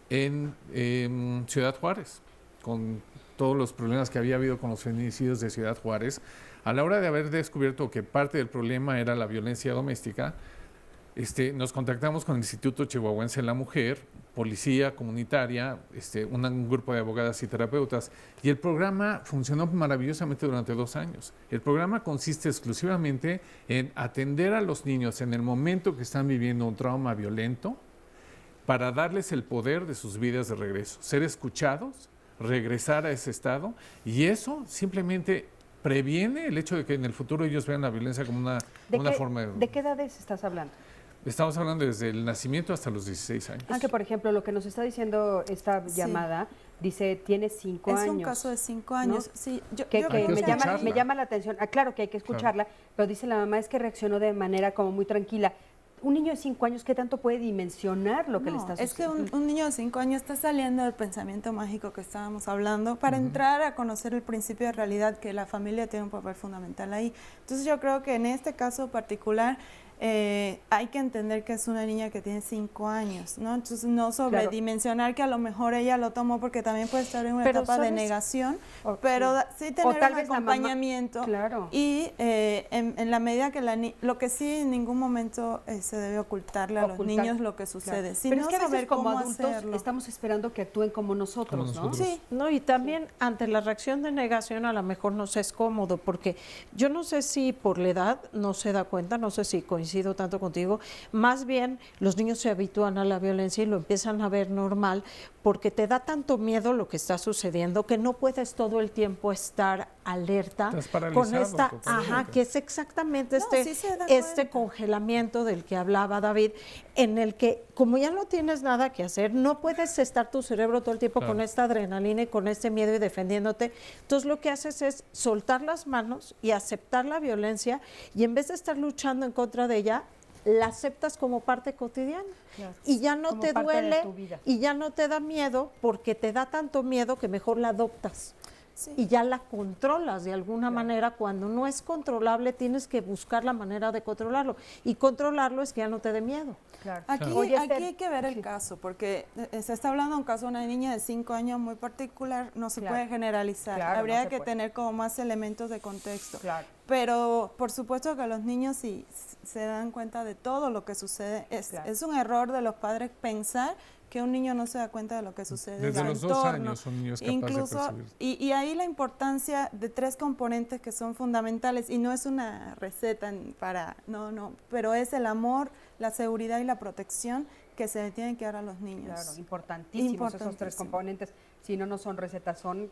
en Ciudad Juárez, con todos los problemas que había habido con los feminicidios de Ciudad Juárez. A la hora de haber descubierto que parte del problema era la violencia doméstica, nos contactamos con el Instituto Chihuahuense de la Mujer, policía comunitaria, un grupo de abogadas y terapeutas, y el programa funcionó maravillosamente durante 2 años. El programa consiste exclusivamente en atender a los niños en el momento que están viviendo un trauma violento para darles el poder de sus vidas de regreso, ser escuchados, regresar a ese estado, y eso simplemente previene el hecho de que en el futuro ellos vean la violencia como una forma de... ¿De qué edades estás hablando? Estamos hablando desde el nacimiento hasta los 16 años. Aunque, por ejemplo, lo que nos está diciendo esta llamada, dice, tiene 5 años. Es un caso de 5 años, ¿no? sí. Me llama la atención. Claro que hay que escucharla, pero dice la mamá es que reaccionó de manera como muy tranquila. Un niño de 5 años, ¿qué tanto puede dimensionar lo que le está sucediendo? Es que un niño de 5 años está saliendo del pensamiento mágico que estábamos hablando para entrar a conocer el principio de realidad, que la familia tiene un papel fundamental ahí. Entonces yo creo que en este caso particular hay que entender que es una niña que tiene 5 años, ¿no? Entonces no sobredimensionar que a lo mejor ella lo tomó porque también puede estar en una etapa de negación, pero sí tener un acompañamiento y en la medida que lo que sí en ningún momento se debe ocultarle a los niños lo que sucede. Si pero no es que a veces saber como cómo adultos hacerlo. estamos esperando que actúen como nosotros, ¿no? Sí, no, y también ante la reacción de negación a lo mejor nos es cómodo, porque yo no sé si por la edad no se da cuenta, no sé si coincido tanto contigo, más bien los niños se habitúan a la violencia y lo empiezan a ver normal, porque te da tanto miedo lo que está sucediendo que no puedes todo el tiempo estar alerta con esta, que es exactamente este congelamiento del que hablaba David, en el que como ya no tienes nada que hacer, no puedes estar tu cerebro todo el tiempo con esta adrenalina y con este miedo y defendiéndote. Entonces lo que haces es soltar las manos y aceptar la violencia, y en vez de estar luchando en contra de ella, la aceptas como parte cotidiana. Y ya no te duele y ya no te da miedo, porque te da tanto miedo que mejor la adoptas. Y ya la controlas de alguna manera. Cuando no es controlable, tienes que buscar la manera de controlarlo. Y controlarlo es que ya no te dé miedo. Aquí hay que ver el caso, porque se está hablando de un caso de una niña de 5 años muy particular, no se puede generalizar. Habría que tener como más elementos de contexto. Pero por supuesto que los niños, si se dan cuenta de todo lo que sucede, es un error de los padres pensar que un niño no se da cuenta de lo que sucede desde en los el 2 entorno. años son niños capaces de percibir. Y ahí la importancia de 3 componentes que son fundamentales, y no es una receta pero es el amor, la seguridad y la protección que se le tienen que dar a los niños. Claro, importantísimos esos 3 componentes. Si no, no son recetas, son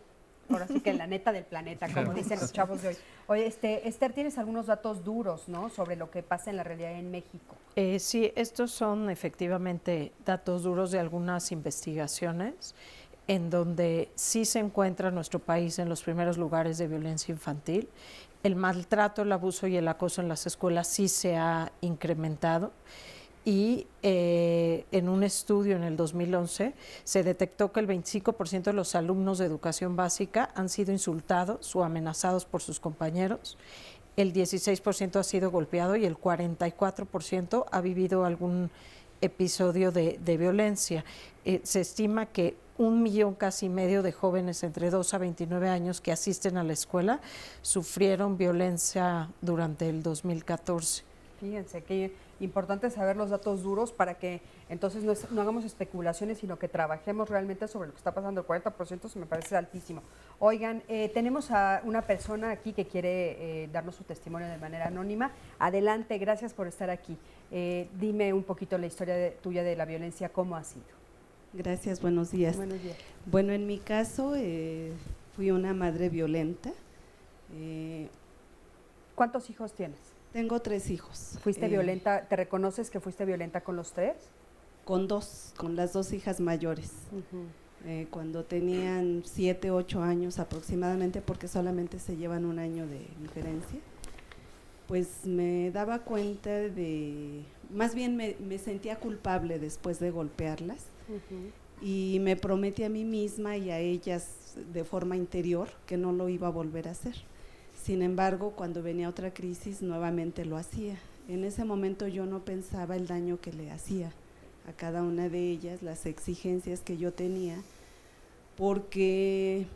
ahora sí que la neta del planeta, como dicen los chavos de hoy. Oye, Esther, tienes algunos datos duros, ¿no?, sobre lo que pasa en la realidad en México. Sí, estos son efectivamente datos duros de algunas investigaciones en donde sí se encuentra nuestro país en los primeros lugares de violencia infantil. El maltrato, el abuso y el acoso en las escuelas sí se ha incrementado. Y en un estudio en el 2011 se detectó que el 25% de los alumnos de educación básica han sido insultados o amenazados por sus compañeros, el 16% ha sido golpeado y el 44% ha vivido algún episodio de violencia. Se estima que 1,5 millones de jóvenes entre 2 a 29 años que asisten a la escuela sufrieron violencia durante el 2014. Fíjense que importante saber los datos duros para que entonces no hagamos especulaciones, sino que trabajemos realmente sobre lo que está pasando. El 40% se me parece altísimo. Oigan, tenemos a una persona aquí que quiere darnos su testimonio de manera anónima. Adelante, gracias por estar aquí. Dime un poquito la historia tuya de la violencia, ¿cómo ha sido? Gracias, buenos días. Buenos días. Bueno, en mi caso fui una madre violenta. ¿Cuántos hijos tienes? Tengo 3 hijos. ¿Fuiste violenta? ¿Te reconoces que fuiste violenta con los 3? Con las 2 hijas mayores. Cuando tenían 7, 8 años aproximadamente, porque solamente se llevan 1 año de diferencia, pues me daba cuenta más bien me sentía culpable después de golpearlas, y me prometí a mí misma y a ellas de forma interior que no lo iba a volver a hacer. Sin embargo, cuando venía otra crisis, nuevamente lo hacía. En ese momento yo no pensaba el daño que le hacía a cada una de ellas, las exigencias que yo tenía, porque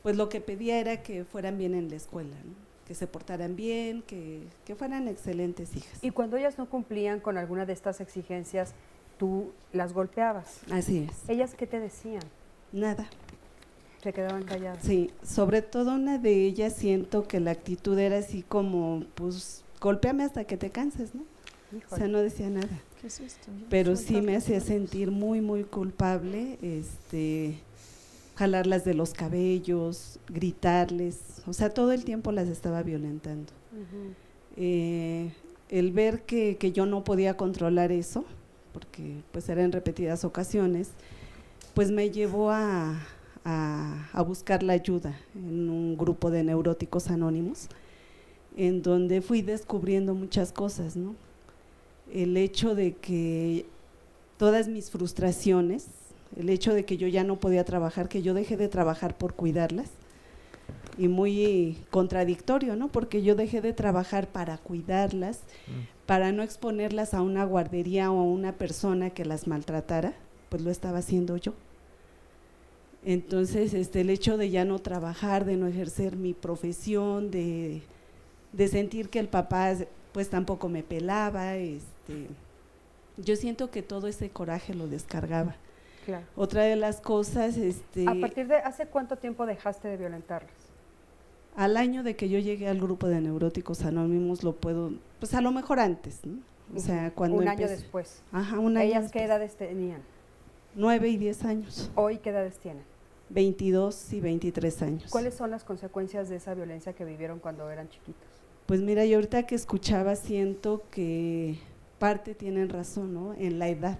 pues lo que pedía era que fueran bien en la escuela, ¿no?, que se portaran bien, que fueran excelentes hijas. Y cuando ellas no cumplían con alguna de estas exigencias, ¿tú las golpeabas? Así es. ¿Ellas qué te decían? Nada. Se quedaban calladas. Sí, sobre todo una de ellas siento que la actitud era así como, pues, golpéame hasta que te canses, ¿no? Híjole. O sea, no decía nada. ¿Qué es esto? Pero sí me hacía sentir muy, muy culpable, jalarlas de los cabellos, gritarles, o sea, todo el tiempo las estaba violentando. El ver que yo no podía controlar eso, porque pues era en repetidas ocasiones, pues me llevó a buscar la ayuda en un grupo de neuróticos anónimos, en donde fui descubriendo muchas cosas, ¿no? El hecho de que todas mis frustraciones, el hecho de que yo ya no podía trabajar, que yo dejé de trabajar por cuidarlas, y muy contradictorio, ¿no? Porque yo dejé de trabajar para cuidarlas, para no exponerlas a una guardería o a una persona que las maltratara, pues lo estaba haciendo yo. Entonces, el hecho de ya no trabajar, de no ejercer mi profesión, de sentir que el papá pues tampoco me pelaba, yo siento que todo ese coraje lo descargaba. Claro. Otra de las cosas, ¿A partir de hace cuánto tiempo dejaste de violentarlas? al año de que yo llegué al grupo de Neuróticos Anónimos, lo puedo, pues a lo mejor antes, ¿no? O sea, cuando un año después. Ajá, un año ¿Ellas después. qué edades tenían? 9 y 10 años. ¿Hoy qué edades tienen? 22 y 23 años. ¿Cuáles son las consecuencias de esa violencia que vivieron cuando eran chiquitos? Pues mira, yo ahorita que escuchaba siento que parte tienen razón, ¿no? En la edad.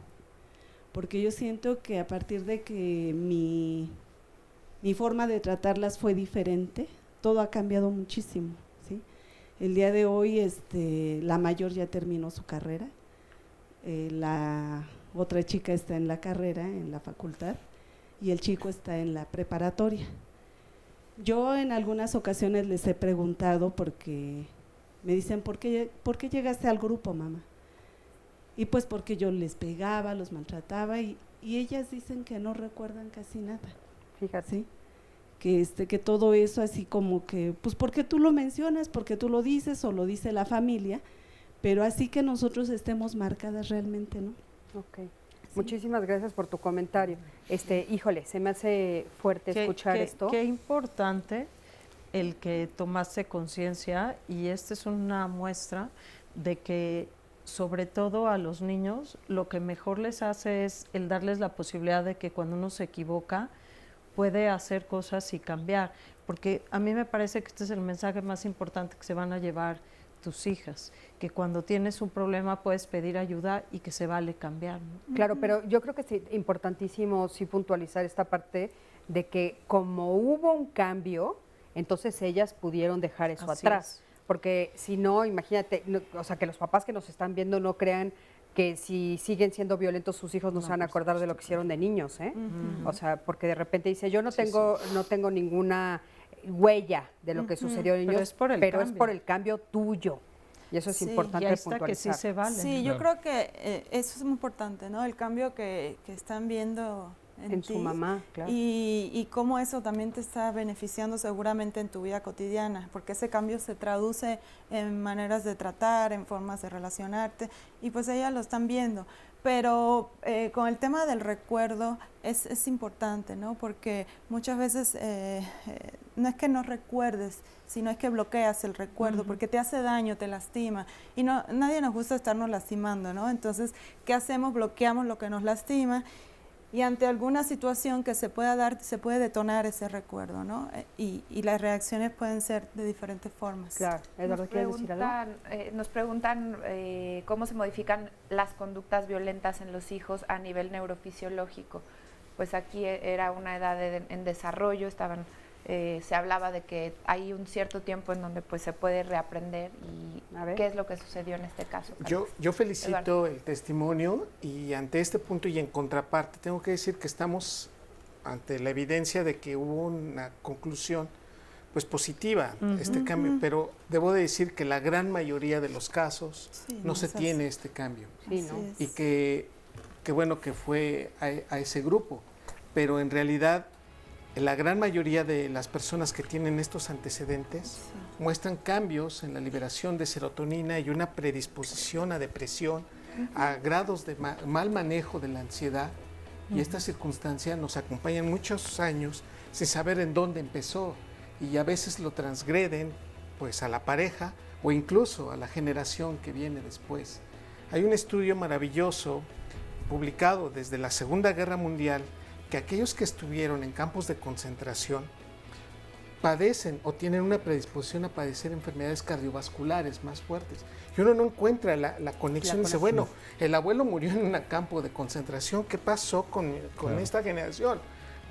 Porque yo siento que a partir de que mi forma de tratarlas fue diferente, todo ha cambiado muchísimo, ¿sí? El día de hoy la mayor ya terminó su carrera, la otra chica está en la carrera, en la facultad, y el chico está en la preparatoria. Yo en algunas ocasiones les he preguntado porque me dicen, ¿por qué llegaste al grupo, mamá? Y pues porque yo les pegaba, los maltrataba y ellas dicen que no recuerdan casi nada. Fíjate. ¿Sí? Que todo eso así como que, pues porque tú lo mencionas, porque tú lo dices o lo dice la familia, pero así que nosotros estemos marcadas realmente, ¿no? Ok. Sí. Muchísimas gracias por tu comentario. Híjole, se me hace fuerte escuchar esto. Qué importante el que tomaste conciencia, y esta es una muestra de que sobre todo a los niños lo que mejor les hace es el darles la posibilidad de que cuando uno se equivoca puede hacer cosas y cambiar, porque a mí me parece que este es el mensaje más importante que se van a llevar tus hijas, que cuando tienes un problema puedes pedir ayuda y que se vale cambiar, ¿no? Claro, pero yo creo que es importantísimo sí puntualizar esta parte de que como hubo un cambio, entonces ellas pudieron dejar eso Así atrás. es. Porque si no, imagínate, o sea, que los papás que nos están viendo no crean que si siguen siendo violentos sus hijos no se van a acordar de lo que hicieron de niños, ¿eh? O sea, porque de repente dice, yo no tengo ninguna huella de lo que sucedió de niños, pero es por el cambio tuyo. Y eso es importante puntualizar. Que sí se vale. Sí, yo creo que eso es muy importante, ¿no? El cambio que están viendo en su ti, mamá, claro. Y cómo eso también te está beneficiando seguramente en tu vida cotidiana, porque ese cambio se traduce en maneras de tratar, en formas de relacionarte, y pues ellas lo están viendo. Pero con el tema del recuerdo es importante, ¿no? Porque muchas veces no es que no recuerdes, sino es que bloqueas el recuerdo, porque te hace daño, te lastima, y nadie nos gusta estarnos lastimando, ¿no? Entonces, ¿qué hacemos? Bloqueamos lo que nos lastima, y ante alguna situación que se pueda dar, se puede detonar ese recuerdo, ¿no? Y las reacciones pueden ser de diferentes formas. Claro, Eduardo, ¿quieres decir algo? Nos preguntan cómo se modifican las conductas violentas en los hijos a nivel neurofisiológico. Pues aquí era una edad en desarrollo, se hablaba de que hay un cierto tiempo en donde pues se puede reaprender. Y ¿qué es lo que sucedió en este caso? Yo felicito Eduardo. el testimonio, y ante este punto y en contraparte tengo que decir que estamos ante la evidencia de que hubo una conclusión pues positiva, este cambio, pero debo de decir que la gran mayoría de los casos no se tiene este cambio, y que bueno que fue a ese grupo, pero en realidad la gran mayoría de las personas que tienen estos antecedentes muestran cambios en la liberación de serotonina y una predisposición a depresión, a grados de mal manejo de la ansiedad, y esta circunstancia nos acompaña muchos años sin saber en dónde empezó, y a veces lo transgreden pues a la pareja o incluso a la generación que viene después. Hay un estudio maravilloso publicado desde la Segunda Guerra Mundial, que aquellos que estuvieron en campos de concentración padecen o tienen una predisposición a padecer enfermedades cardiovasculares más fuertes. Y uno no encuentra la conexión, dice, bueno, el abuelo murió en un campo de concentración, ¿qué pasó con esta generación?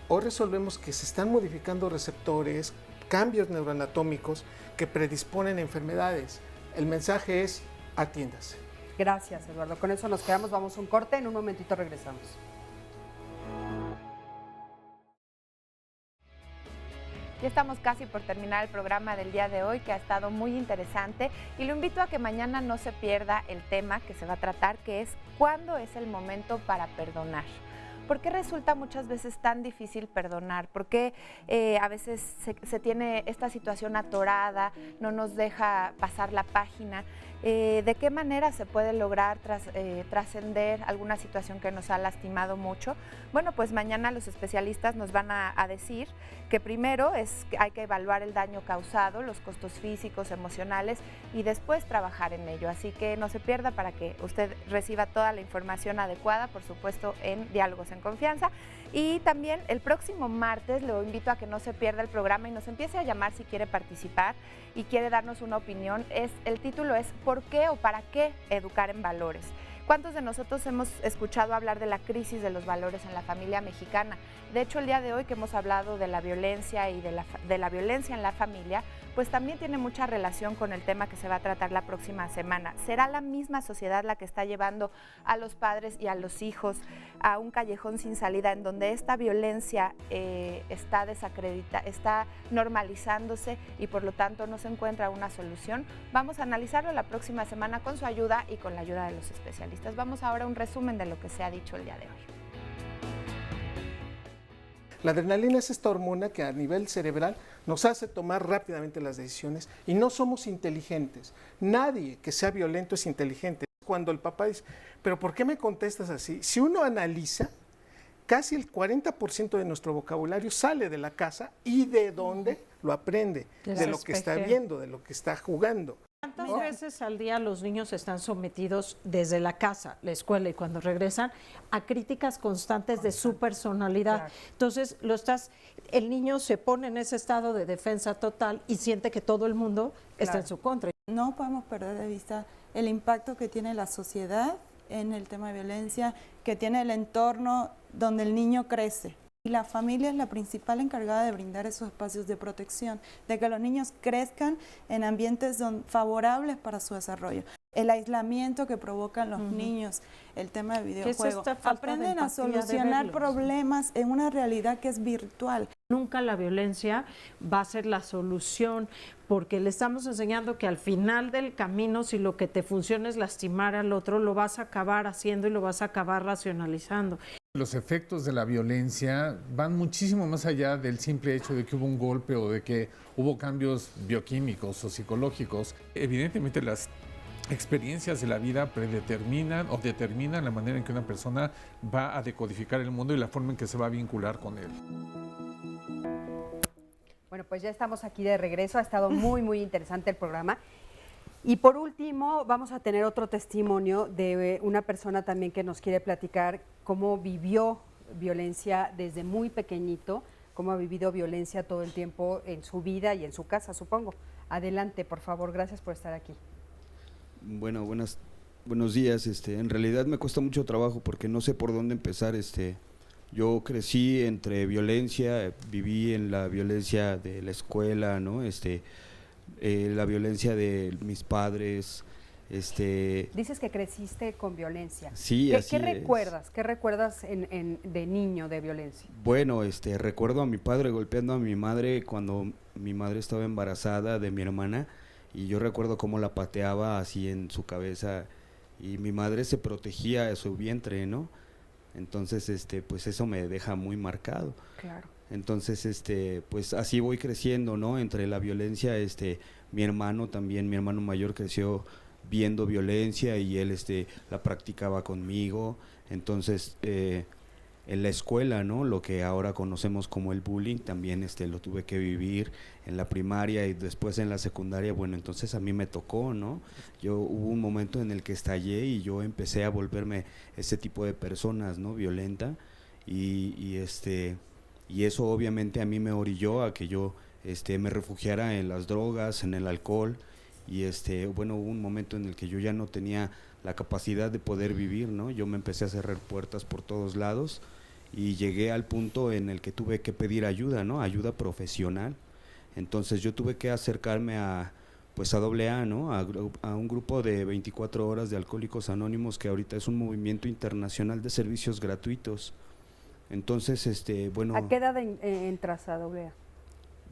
Hoy resolvemos que se están modificando receptores, cambios neuroanatómicos que predisponen a enfermedades. El mensaje es, atiéndase. Gracias, Eduardo. Con eso nos quedamos, vamos a un corte, en un momentito regresamos. Ya estamos casi por terminar el programa del día de hoy, que ha estado muy interesante, y lo invito a que mañana no se pierda el tema que se va a tratar, que es ¿cuándo es el momento para perdonar? ¿Por qué resulta muchas veces tan difícil perdonar? ¿Por qué a veces se tiene esta situación atorada, no nos deja pasar la página? ¿De qué manera se puede lograr trascender alguna situación que nos ha lastimado mucho? Bueno, pues mañana los especialistas nos van a decir que primero hay que evaluar el daño causado, los costos físicos, emocionales, y después trabajar en ello. Así que no se pierda para que usted reciba toda la información adecuada, por supuesto, en Diálogos en Confianza. Y también el próximo martes lo invito a que no se pierda el programa y nos empiece a llamar si quiere participar y quiere darnos una opinión. El título es ¿por qué o para qué educar en valores? ¿Cuántos de nosotros hemos escuchado hablar de la crisis de los valores en la familia mexicana? De hecho, el día de hoy que hemos hablado de la violencia y de la violencia en la familia, pues también tiene mucha relación con el tema que se va a tratar la próxima semana. ¿Será la misma sociedad la que está llevando a los padres y a los hijos a un callejón sin salida en donde esta violencia está normalizándose y por lo tanto no se encuentra una solución? Vamos a analizarlo la próxima semana con su ayuda y con la ayuda de los especialistas. Vamos ahora a un resumen de lo que se ha dicho el día de hoy. La adrenalina es esta hormona que a nivel cerebral nos hace tomar rápidamente las decisiones y no somos inteligentes. Nadie que sea violento es inteligente. Cuando el papá dice, ¿pero por qué me contestas así? Si uno analiza, casi el 40% de nuestro vocabulario sale de la casa y de dónde lo aprende, de lo que está viendo, de lo que está jugando. ¿Cuántas veces al día los niños están sometidos desde la casa, la escuela y cuando regresan a críticas constantes de su personalidad? Claro. Entonces, el niño se pone en ese estado de defensa total y siente que todo el mundo está en su contra. No podemos perder de vista el impacto que tiene la sociedad en el tema de violencia, que tiene el entorno donde el niño crece. Y la familia es la principal encargada de brindar esos espacios de protección, de que los niños crezcan en ambientes favorables para su desarrollo. El aislamiento que provocan los niños, el tema de videojuegos, aprenden a solucionar problemas en una realidad que es virtual. Nunca la violencia va a ser la solución, porque le estamos enseñando que al final del camino, si lo que te funciona es lastimar al otro, lo vas a acabar haciendo y lo vas a acabar racionalizando. Los efectos de la violencia van muchísimo más allá del simple hecho de que hubo un golpe o de que hubo cambios bioquímicos o psicológicos. Evidentemente las experiencias de la vida predeterminan o determinan la manera en que una persona va a decodificar el mundo y la forma en que se va a vincular con él. Bueno, pues ya estamos aquí de regreso. Ha estado muy, muy interesante el programa. Y por último, vamos a tener otro testimonio de una persona también que nos quiere platicar cómo vivió violencia desde muy pequeñito, cómo ha vivido violencia todo el tiempo en su vida y en su casa, supongo. Adelante, por favor, gracias por estar aquí. Bueno, buenos días. En realidad me cuesta mucho trabajo porque no sé por dónde empezar. Yo crecí entre violencia, viví en la violencia de la escuela, ¿no? La violencia de mis padres. Dices que creciste con violencia. Sí, ¿Qué recuerdas? ¿Qué recuerdas de niño de violencia? Bueno, recuerdo a mi padre golpeando a mi madre cuando mi madre estaba embarazada de mi hermana, y yo recuerdo cómo la pateaba así en su cabeza y mi madre se protegía de su vientre, ¿no? Entonces, pues eso me deja muy marcado. Claro. Entonces, pues así voy creciendo, ¿no? Entre la violencia, mi hermano también, mi hermano mayor creció viendo violencia y él, la practicaba conmigo. Entonces, en la escuela, ¿no? Lo que ahora conocemos como el bullying, también lo tuve que vivir en la primaria y después en la secundaria. Bueno, entonces a mí me tocó, ¿no? Hubo un momento en el que estallé y yo empecé a volverme ese tipo de personas, ¿no? Violenta y eso obviamente a mí me orilló a que yo me refugiara en las drogas, en el alcohol y bueno, hubo un momento en el que yo ya no tenía la capacidad de poder vivir, ¿no? Yo me empecé a cerrar puertas por todos lados y llegué al punto en el que tuve que pedir ayuda, ¿no? Ayuda profesional. Entonces yo tuve que acercarme a AA, ¿no? A un grupo de 24 horas de Alcohólicos Anónimos, que ahorita es un movimiento internacional de servicios gratuitos. Entonces, bueno... ¿A qué edad entras a AA?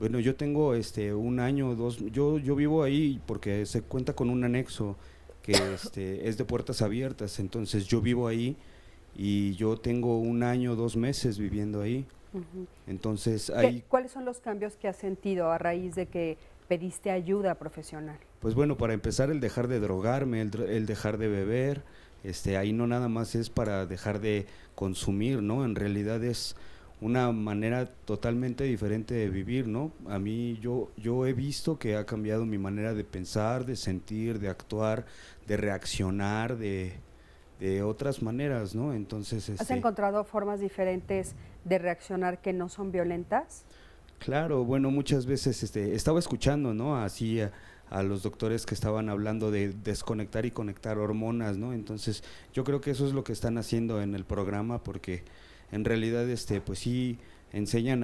Bueno, yo tengo 1 año o 2, yo vivo ahí porque se cuenta con un anexo que es de puertas abiertas, entonces yo vivo ahí y yo tengo 1 año, 2 meses viviendo ahí. Entonces ahí, ¿Cuáles son los cambios que has sentido a raíz de que pediste ayuda profesional? pues bueno, para empezar el dejar de drogarme, el dejar de beber, ahí no nada más es para dejar de consumir, ¿no? En realidad es una manera totalmente diferente de vivir, ¿no? A mí yo he visto que ha cambiado mi manera de pensar, de sentir, de actuar, de reaccionar, de otras maneras, ¿no? Entonces, ¿has encontrado formas diferentes de reaccionar que no son violentas? Claro, bueno, muchas veces estaba escuchando, ¿no? Así a los doctores que estaban hablando de desconectar y conectar hormonas, ¿no? Entonces, yo creo que eso es lo que están haciendo en el programa, porque en realidad, pues sí, enseñan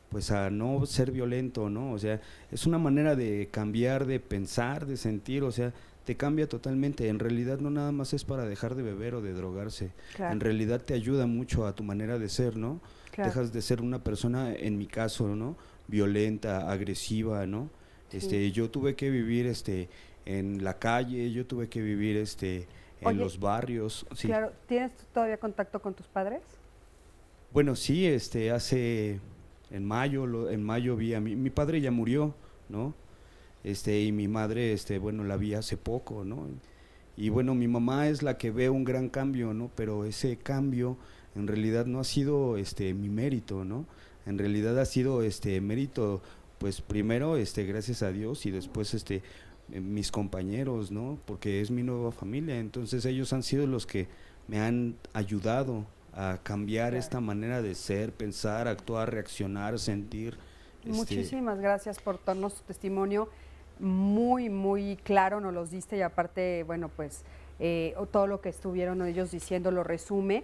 pues a no ser violento, ¿no? O sea, es una manera de cambiar, de pensar, de sentir, o sea, te cambia totalmente. En realidad no nada más es para dejar de beber o de drogarse. Claro. En realidad te ayuda mucho a tu manera de ser, ¿no? Claro. Dejas de ser una persona, en mi caso, ¿no? Violenta, agresiva, ¿no? Sí. Yo tuve que vivir en la calle, yo tuve que vivir en Oye, los barrios. Sí. Claro, ¿tienes todavía contacto con tus padres? Bueno, sí, en mayo vi a mi padre ya murió, ¿no? Y mi madre, bueno, la vi hace poco, ¿no? Y bueno, mi mamá es la que ve un gran cambio, ¿no? Pero ese cambio en realidad no ha sido mi mérito, ¿no? En realidad ha sido mérito, pues primero gracias a Dios y después mis compañeros, ¿no? Porque es mi nueva familia, entonces ellos han sido los que me han ayudado a cambiar esta manera de ser, pensar, actuar, reaccionar, sentir. Muchísimas gracias por darnos tu testimonio, muy, muy claro nos los diste y aparte, bueno, pues todo lo que estuvieron ellos diciendo lo resume.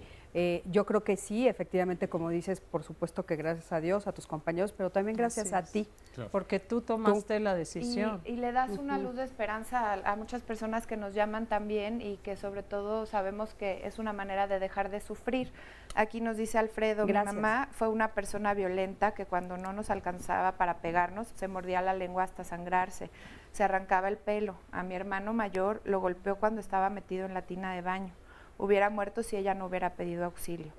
Yo creo que sí, efectivamente, como dices, por supuesto que gracias a Dios, a tus compañeros, pero también gracias a ti. Claro. Porque tú tomaste la decisión. Y le das una luz de esperanza a muchas personas que nos llaman también y que sobre todo sabemos que es una manera de dejar de sufrir. Aquí nos dice Alfredo, Gracias. mi mamá fue una persona violenta que cuando no nos alcanzaba para pegarnos, se mordía la lengua hasta sangrarse, se arrancaba el pelo. A mi hermano mayor lo golpeó cuando estaba metido en la tina de baño. Hubiera muerto si ella no hubiera pedido auxilio.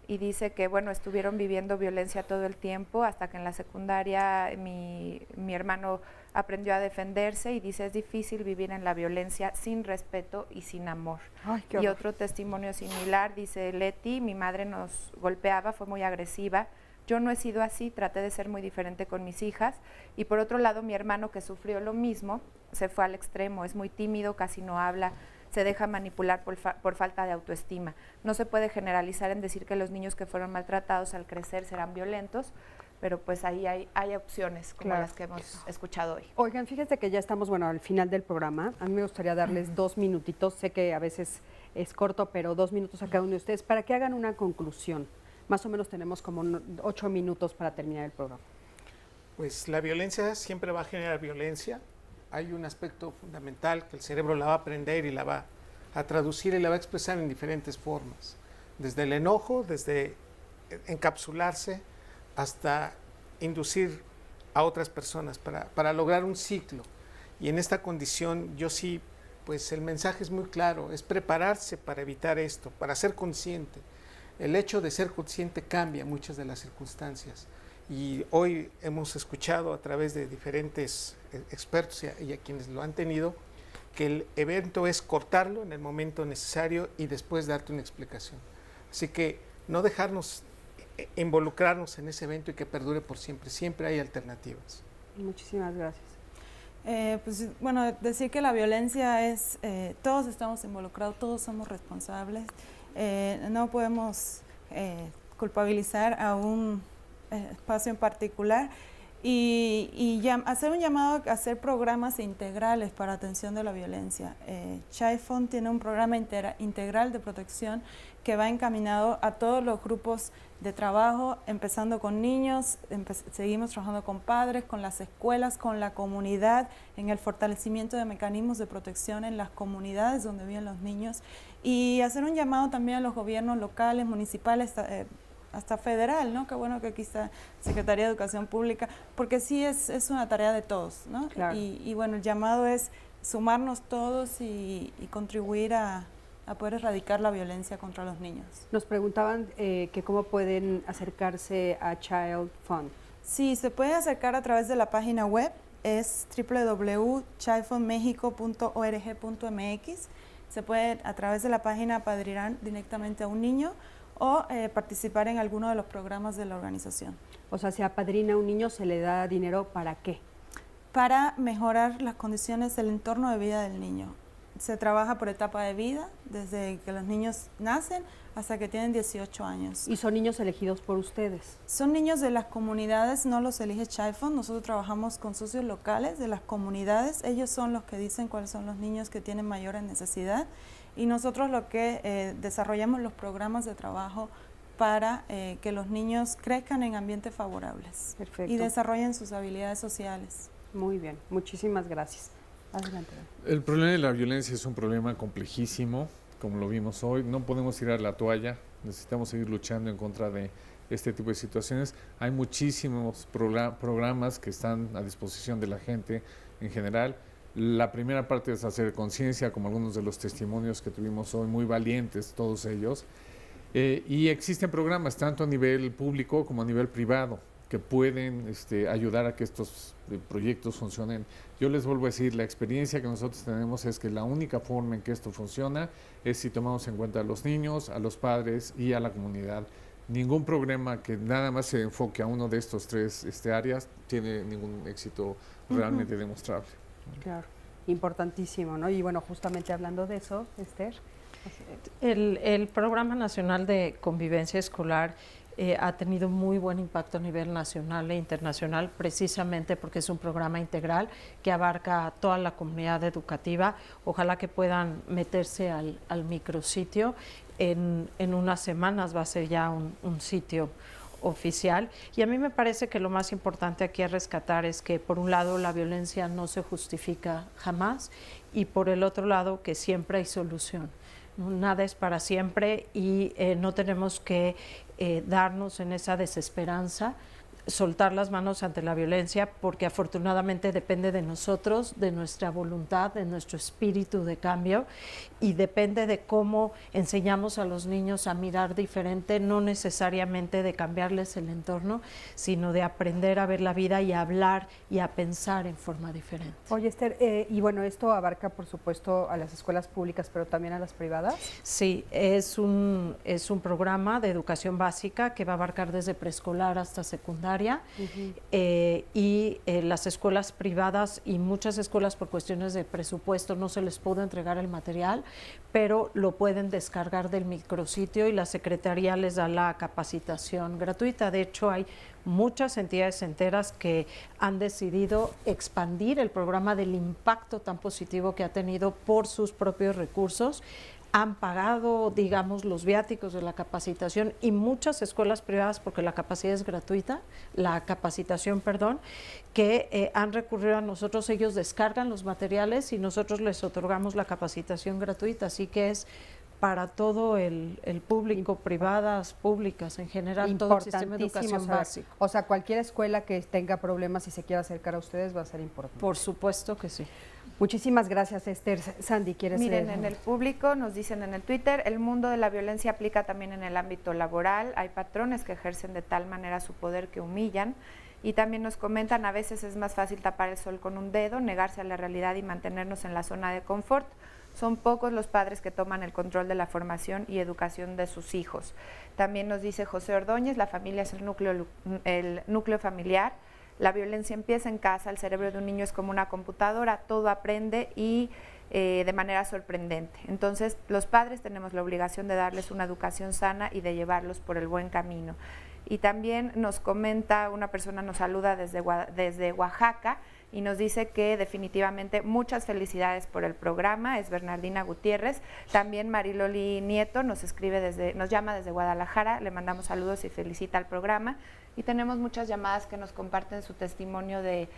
Y dice que, bueno, estuvieron viviendo violencia todo el tiempo hasta que en la secundaria mi hermano aprendió a defenderse y dice, es difícil vivir en la violencia sin respeto y sin amor. Ay, qué Y horror. otro testimonio similar, dice Leti, mi madre nos golpeaba, fue muy agresiva. Yo no he sido así, traté de ser muy diferente con mis hijas. Y por otro lado, mi hermano que sufrió lo mismo, se fue al extremo, es muy tímido, casi no habla, se deja manipular por falta de autoestima. No se puede generalizar en decir que los niños que fueron maltratados al crecer serán violentos, pero pues ahí hay opciones como Claro. las que hemos escuchado hoy. Oigan, fíjense que ya estamos, bueno, al final del programa. A mí me gustaría darles 2 minutitos, sé que a veces es corto, pero 2 minutos a cada uno de ustedes para que hagan una conclusión. Más o menos tenemos como 8 minutos para terminar el programa. Pues la violencia siempre va a generar violencia. Hay un aspecto fundamental que el cerebro la va a aprender y la va a traducir y la va a expresar en diferentes formas. Desde el enojo, desde encapsularse, hasta inducir a otras personas para lograr un ciclo. Y en esta condición yo sí, pues el mensaje es muy claro, es prepararse para evitar esto, para ser consciente. El hecho de ser consciente cambia muchas de las circunstancias. Y hoy hemos escuchado a través de diferentes expertos y a quienes lo han tenido, que el evento es cortarlo en el momento necesario y después darte una explicación. Así que no dejarnos involucrarnos en ese evento y que perdure por siempre. Siempre hay alternativas. Muchísimas gracias. Pues bueno, decir que la violencia es, todos estamos involucrados, todos somos responsables. No podemos culpabilizar a un espacio en particular y hacer un llamado a hacer programas integrales para atención de la violencia. CHIFON tiene un programa integral de protección que va encaminado a todos los grupos de trabajo, empezando con niños, seguimos trabajando con padres, con las escuelas, con la comunidad, en el fortalecimiento de mecanismos de protección en las comunidades donde viven los niños y hacer un llamado también a los gobiernos locales, municipales, hasta federal, ¿no? Qué bueno que aquí está Secretaría de Educación Pública, porque sí es una tarea de todos, ¿no? Claro. Y bueno, el llamado es sumarnos todos y contribuir a poder erradicar la violencia contra los niños. Nos preguntaban que cómo pueden acercarse a Child Fund. Sí, se pueden acercar a través de la página web, es www.childfundmexico.org.mx. Se puede a través de la página apadrinar directamente a un niño o participar en alguno de los programas de la organización. O sea, si apadrina a un niño, ¿se le da dinero para qué? Para mejorar las condiciones del entorno de vida del niño. Se trabaja por etapa de vida, desde que los niños nacen hasta que tienen 18 años. ¿Y son niños elegidos por ustedes? Son niños de las comunidades, no los elige Child Fund. Nosotros trabajamos con socios locales de las comunidades. Ellos son los que dicen cuáles son los niños que tienen mayores necesidad. Y nosotros lo que desarrollamos los programas de trabajo para que los niños crezcan en ambientes favorables. Perfecto. Y desarrollen sus habilidades sociales. Muy bien, muchísimas gracias. Adelante. El problema de la violencia es un problema complejísimo, como lo vimos hoy. No podemos tirar la toalla, necesitamos seguir luchando en contra de este tipo de situaciones. Hay muchísimos programas que están a disposición de la gente en general. La primera parte es hacer conciencia, como algunos de los testimonios que tuvimos hoy, muy valientes todos ellos. Y existen programas tanto a nivel público como a nivel privado que pueden ayudar a que estos proyectos funcionen. Yo les vuelvo a decir, la experiencia que nosotros tenemos es que la única forma en que esto funciona es si tomamos en cuenta a los niños, a los padres y a la comunidad. Ningún programa que nada más se enfoque a uno de estos tres áreas tiene ningún éxito realmente demostrable. Claro, importantísimo, ¿no? Y bueno, justamente hablando de eso, Esther. El Programa Nacional de Convivencia Escolar ha tenido muy buen impacto a nivel nacional e internacional, precisamente porque es un programa integral que abarca a toda la comunidad educativa. Ojalá que puedan meterse al micrositio. En unas semanas va a ser ya un sitio oficial. Y a mí me parece que lo más importante aquí a rescatar es que, por un lado, la violencia no se justifica jamás, y por el otro lado, que siempre hay solución. Nada es para siempre y no tenemos que darnos en esa desesperanza, soltar las manos ante la violencia, porque afortunadamente depende de nosotros, de nuestra voluntad, de nuestro espíritu de cambio, y depende de cómo enseñamos a los niños a mirar diferente, no necesariamente de cambiarles el entorno, sino de aprender a ver la vida y a hablar y a pensar en forma diferente. Oye, Esther, y bueno, esto abarca por supuesto a las escuelas públicas, pero también a las privadas. Sí, es un programa de educación básica que va a abarcar desde preescolar hasta secundaria. Y las escuelas privadas y muchas escuelas, por cuestiones de presupuesto, no se les pudo entregar el material, pero lo pueden descargar del micrositio y la Secretaría les da la capacitación gratuita. De hecho, hay muchas entidades enteras que han decidido expandir el programa del impacto tan positivo que ha tenido por sus propios recursos. Han pagado, digamos, los viáticos de la capacitación, y muchas escuelas privadas, porque la capacitación es gratuita, que han recurrido a nosotros. Ellos descargan los materiales y nosotros les otorgamos la capacitación gratuita, así que es para todo el público, privadas, públicas, en general, todo el sistema de educación básica. O sea, cualquier escuela que tenga problemas y se quiera acercar a ustedes va a ser importante. Por supuesto que sí. Muchísimas gracias, Esther. Sandy, ¿quieres Miren, en el público nos dicen en el Twitter, el mundo de la violencia aplica también en el ámbito laboral. Hay patrones que ejercen de tal manera su poder que humillan. Y también nos comentan, a veces es más fácil tapar el sol con un dedo, negarse a la realidad y mantenernos en la zona de confort. Son pocos los padres que toman el control de la formación y educación de sus hijos. También nos dice José Ordóñez, la familia es el núcleo familiar. La violencia empieza en casa, el cerebro de un niño es como una computadora, todo aprende y de manera sorprendente. Entonces, los padres tenemos la obligación de darles una educación sana y de llevarlos por el buen camino. Y también nos comenta, una persona nos saluda desde Oaxaca y nos dice que definitivamente muchas felicidades por el programa, es Bernardina Gutiérrez. También Mariloli Nieto nos llama desde Guadalajara, le mandamos saludos y felicita al programa. Y tenemos muchas llamadas que nos comparten su testimonio de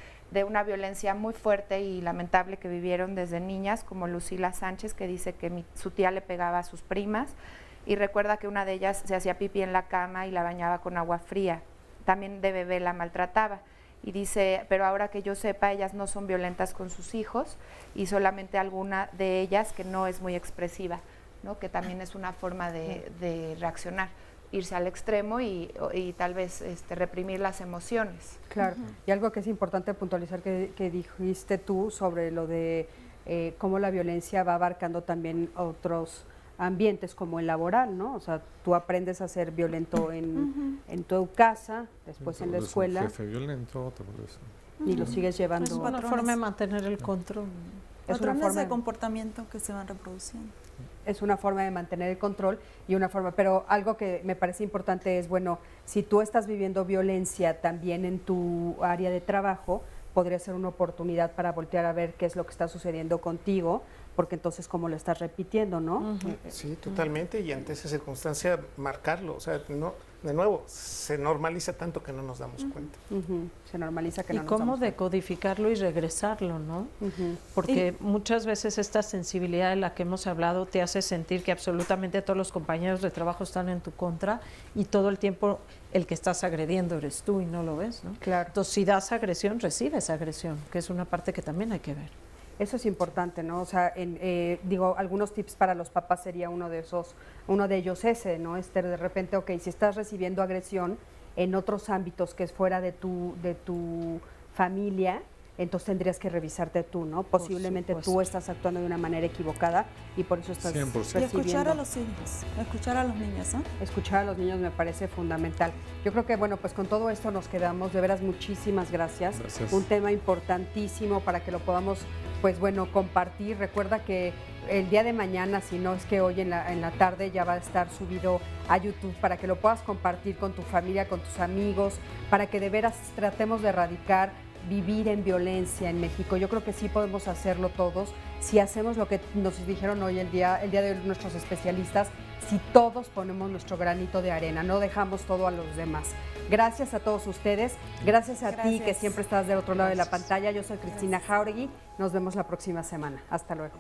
una violencia muy fuerte y lamentable que vivieron desde niñas, como Lucila Sánchez, que dice que su tía le pegaba a sus primas. y recuerda que una de ellas se hacía pipí en la cama y la bañaba con agua fría. También de bebé la maltrataba. Y dice, pero ahora que yo sepa, ellas no son violentas con sus hijos y solamente alguna de ellas que no es muy expresiva, ¿no? Que también es una forma de reaccionar, irse al extremo y tal vez reprimir las emociones. Claro, y algo que es importante puntualizar que dijiste tú sobre lo de cómo la violencia va abarcando también otros ambientes como el laboral, ¿no? O sea, tú aprendes a ser violento en tu casa, después en la escuela. Un jefe violento, te vuelves y lo sigues llevando. Es una forma de mantener el control. Es una forma de comportamiento que se van reproduciendo. Es una forma de mantener el control y una forma, pero algo que me parece importante es, bueno, si tú estás viviendo violencia también en tu área de trabajo, podría ser una oportunidad para voltear a ver qué es lo que está sucediendo contigo, porque entonces como lo estás repitiendo, ¿no? Sí, totalmente, y ante esa circunstancia marcarlo, o sea, no, de nuevo, se normaliza tanto que no nos damos cuenta. Se normaliza que no nos damos cuenta. Y cómo decodificarlo y regresarlo, ¿no? Porque muchas veces esta sensibilidad de la que hemos hablado te hace sentir que absolutamente todos los compañeros de trabajo están en tu contra y todo el tiempo el que estás agrediendo eres tú y no lo ves, ¿no? Claro. Entonces, si das agresión, recibes agresión, que es una parte que también hay que ver. Eso es importante, ¿no? O sea, digo, algunos tips para los papás sería uno de ellos ese, ¿no? De repente, ok, si estás recibiendo agresión en otros ámbitos que es fuera de tu familia, entonces tendrías que revisarte tú, ¿no? Posiblemente tú estás actuando de una manera equivocada y por eso estás 100%. recibiendo. Y escuchar a los hijos, escuchar a los niños, ¿no? Escuchar a los niños me parece fundamental. Yo creo que, bueno, pues con todo esto nos quedamos. De veras, muchísimas gracias. Un tema importantísimo para que lo podamos, pues bueno, compartir. Recuerda que el día de mañana, si no es que hoy en la tarde, ya va a estar subido a YouTube para que lo puedas compartir con tu familia, con tus amigos, para que de veras tratemos de erradicar vivir en violencia en México. Yo creo que sí podemos hacerlo todos si hacemos lo que nos dijeron hoy el día de hoy nuestros especialistas, si todos ponemos nuestro granito de arena, no dejamos todo a los demás. Gracias a todos ustedes, gracias a ti que siempre estás del otro lado de la pantalla. Yo soy Cristina Jauregui, nos vemos la próxima semana. Hasta luego.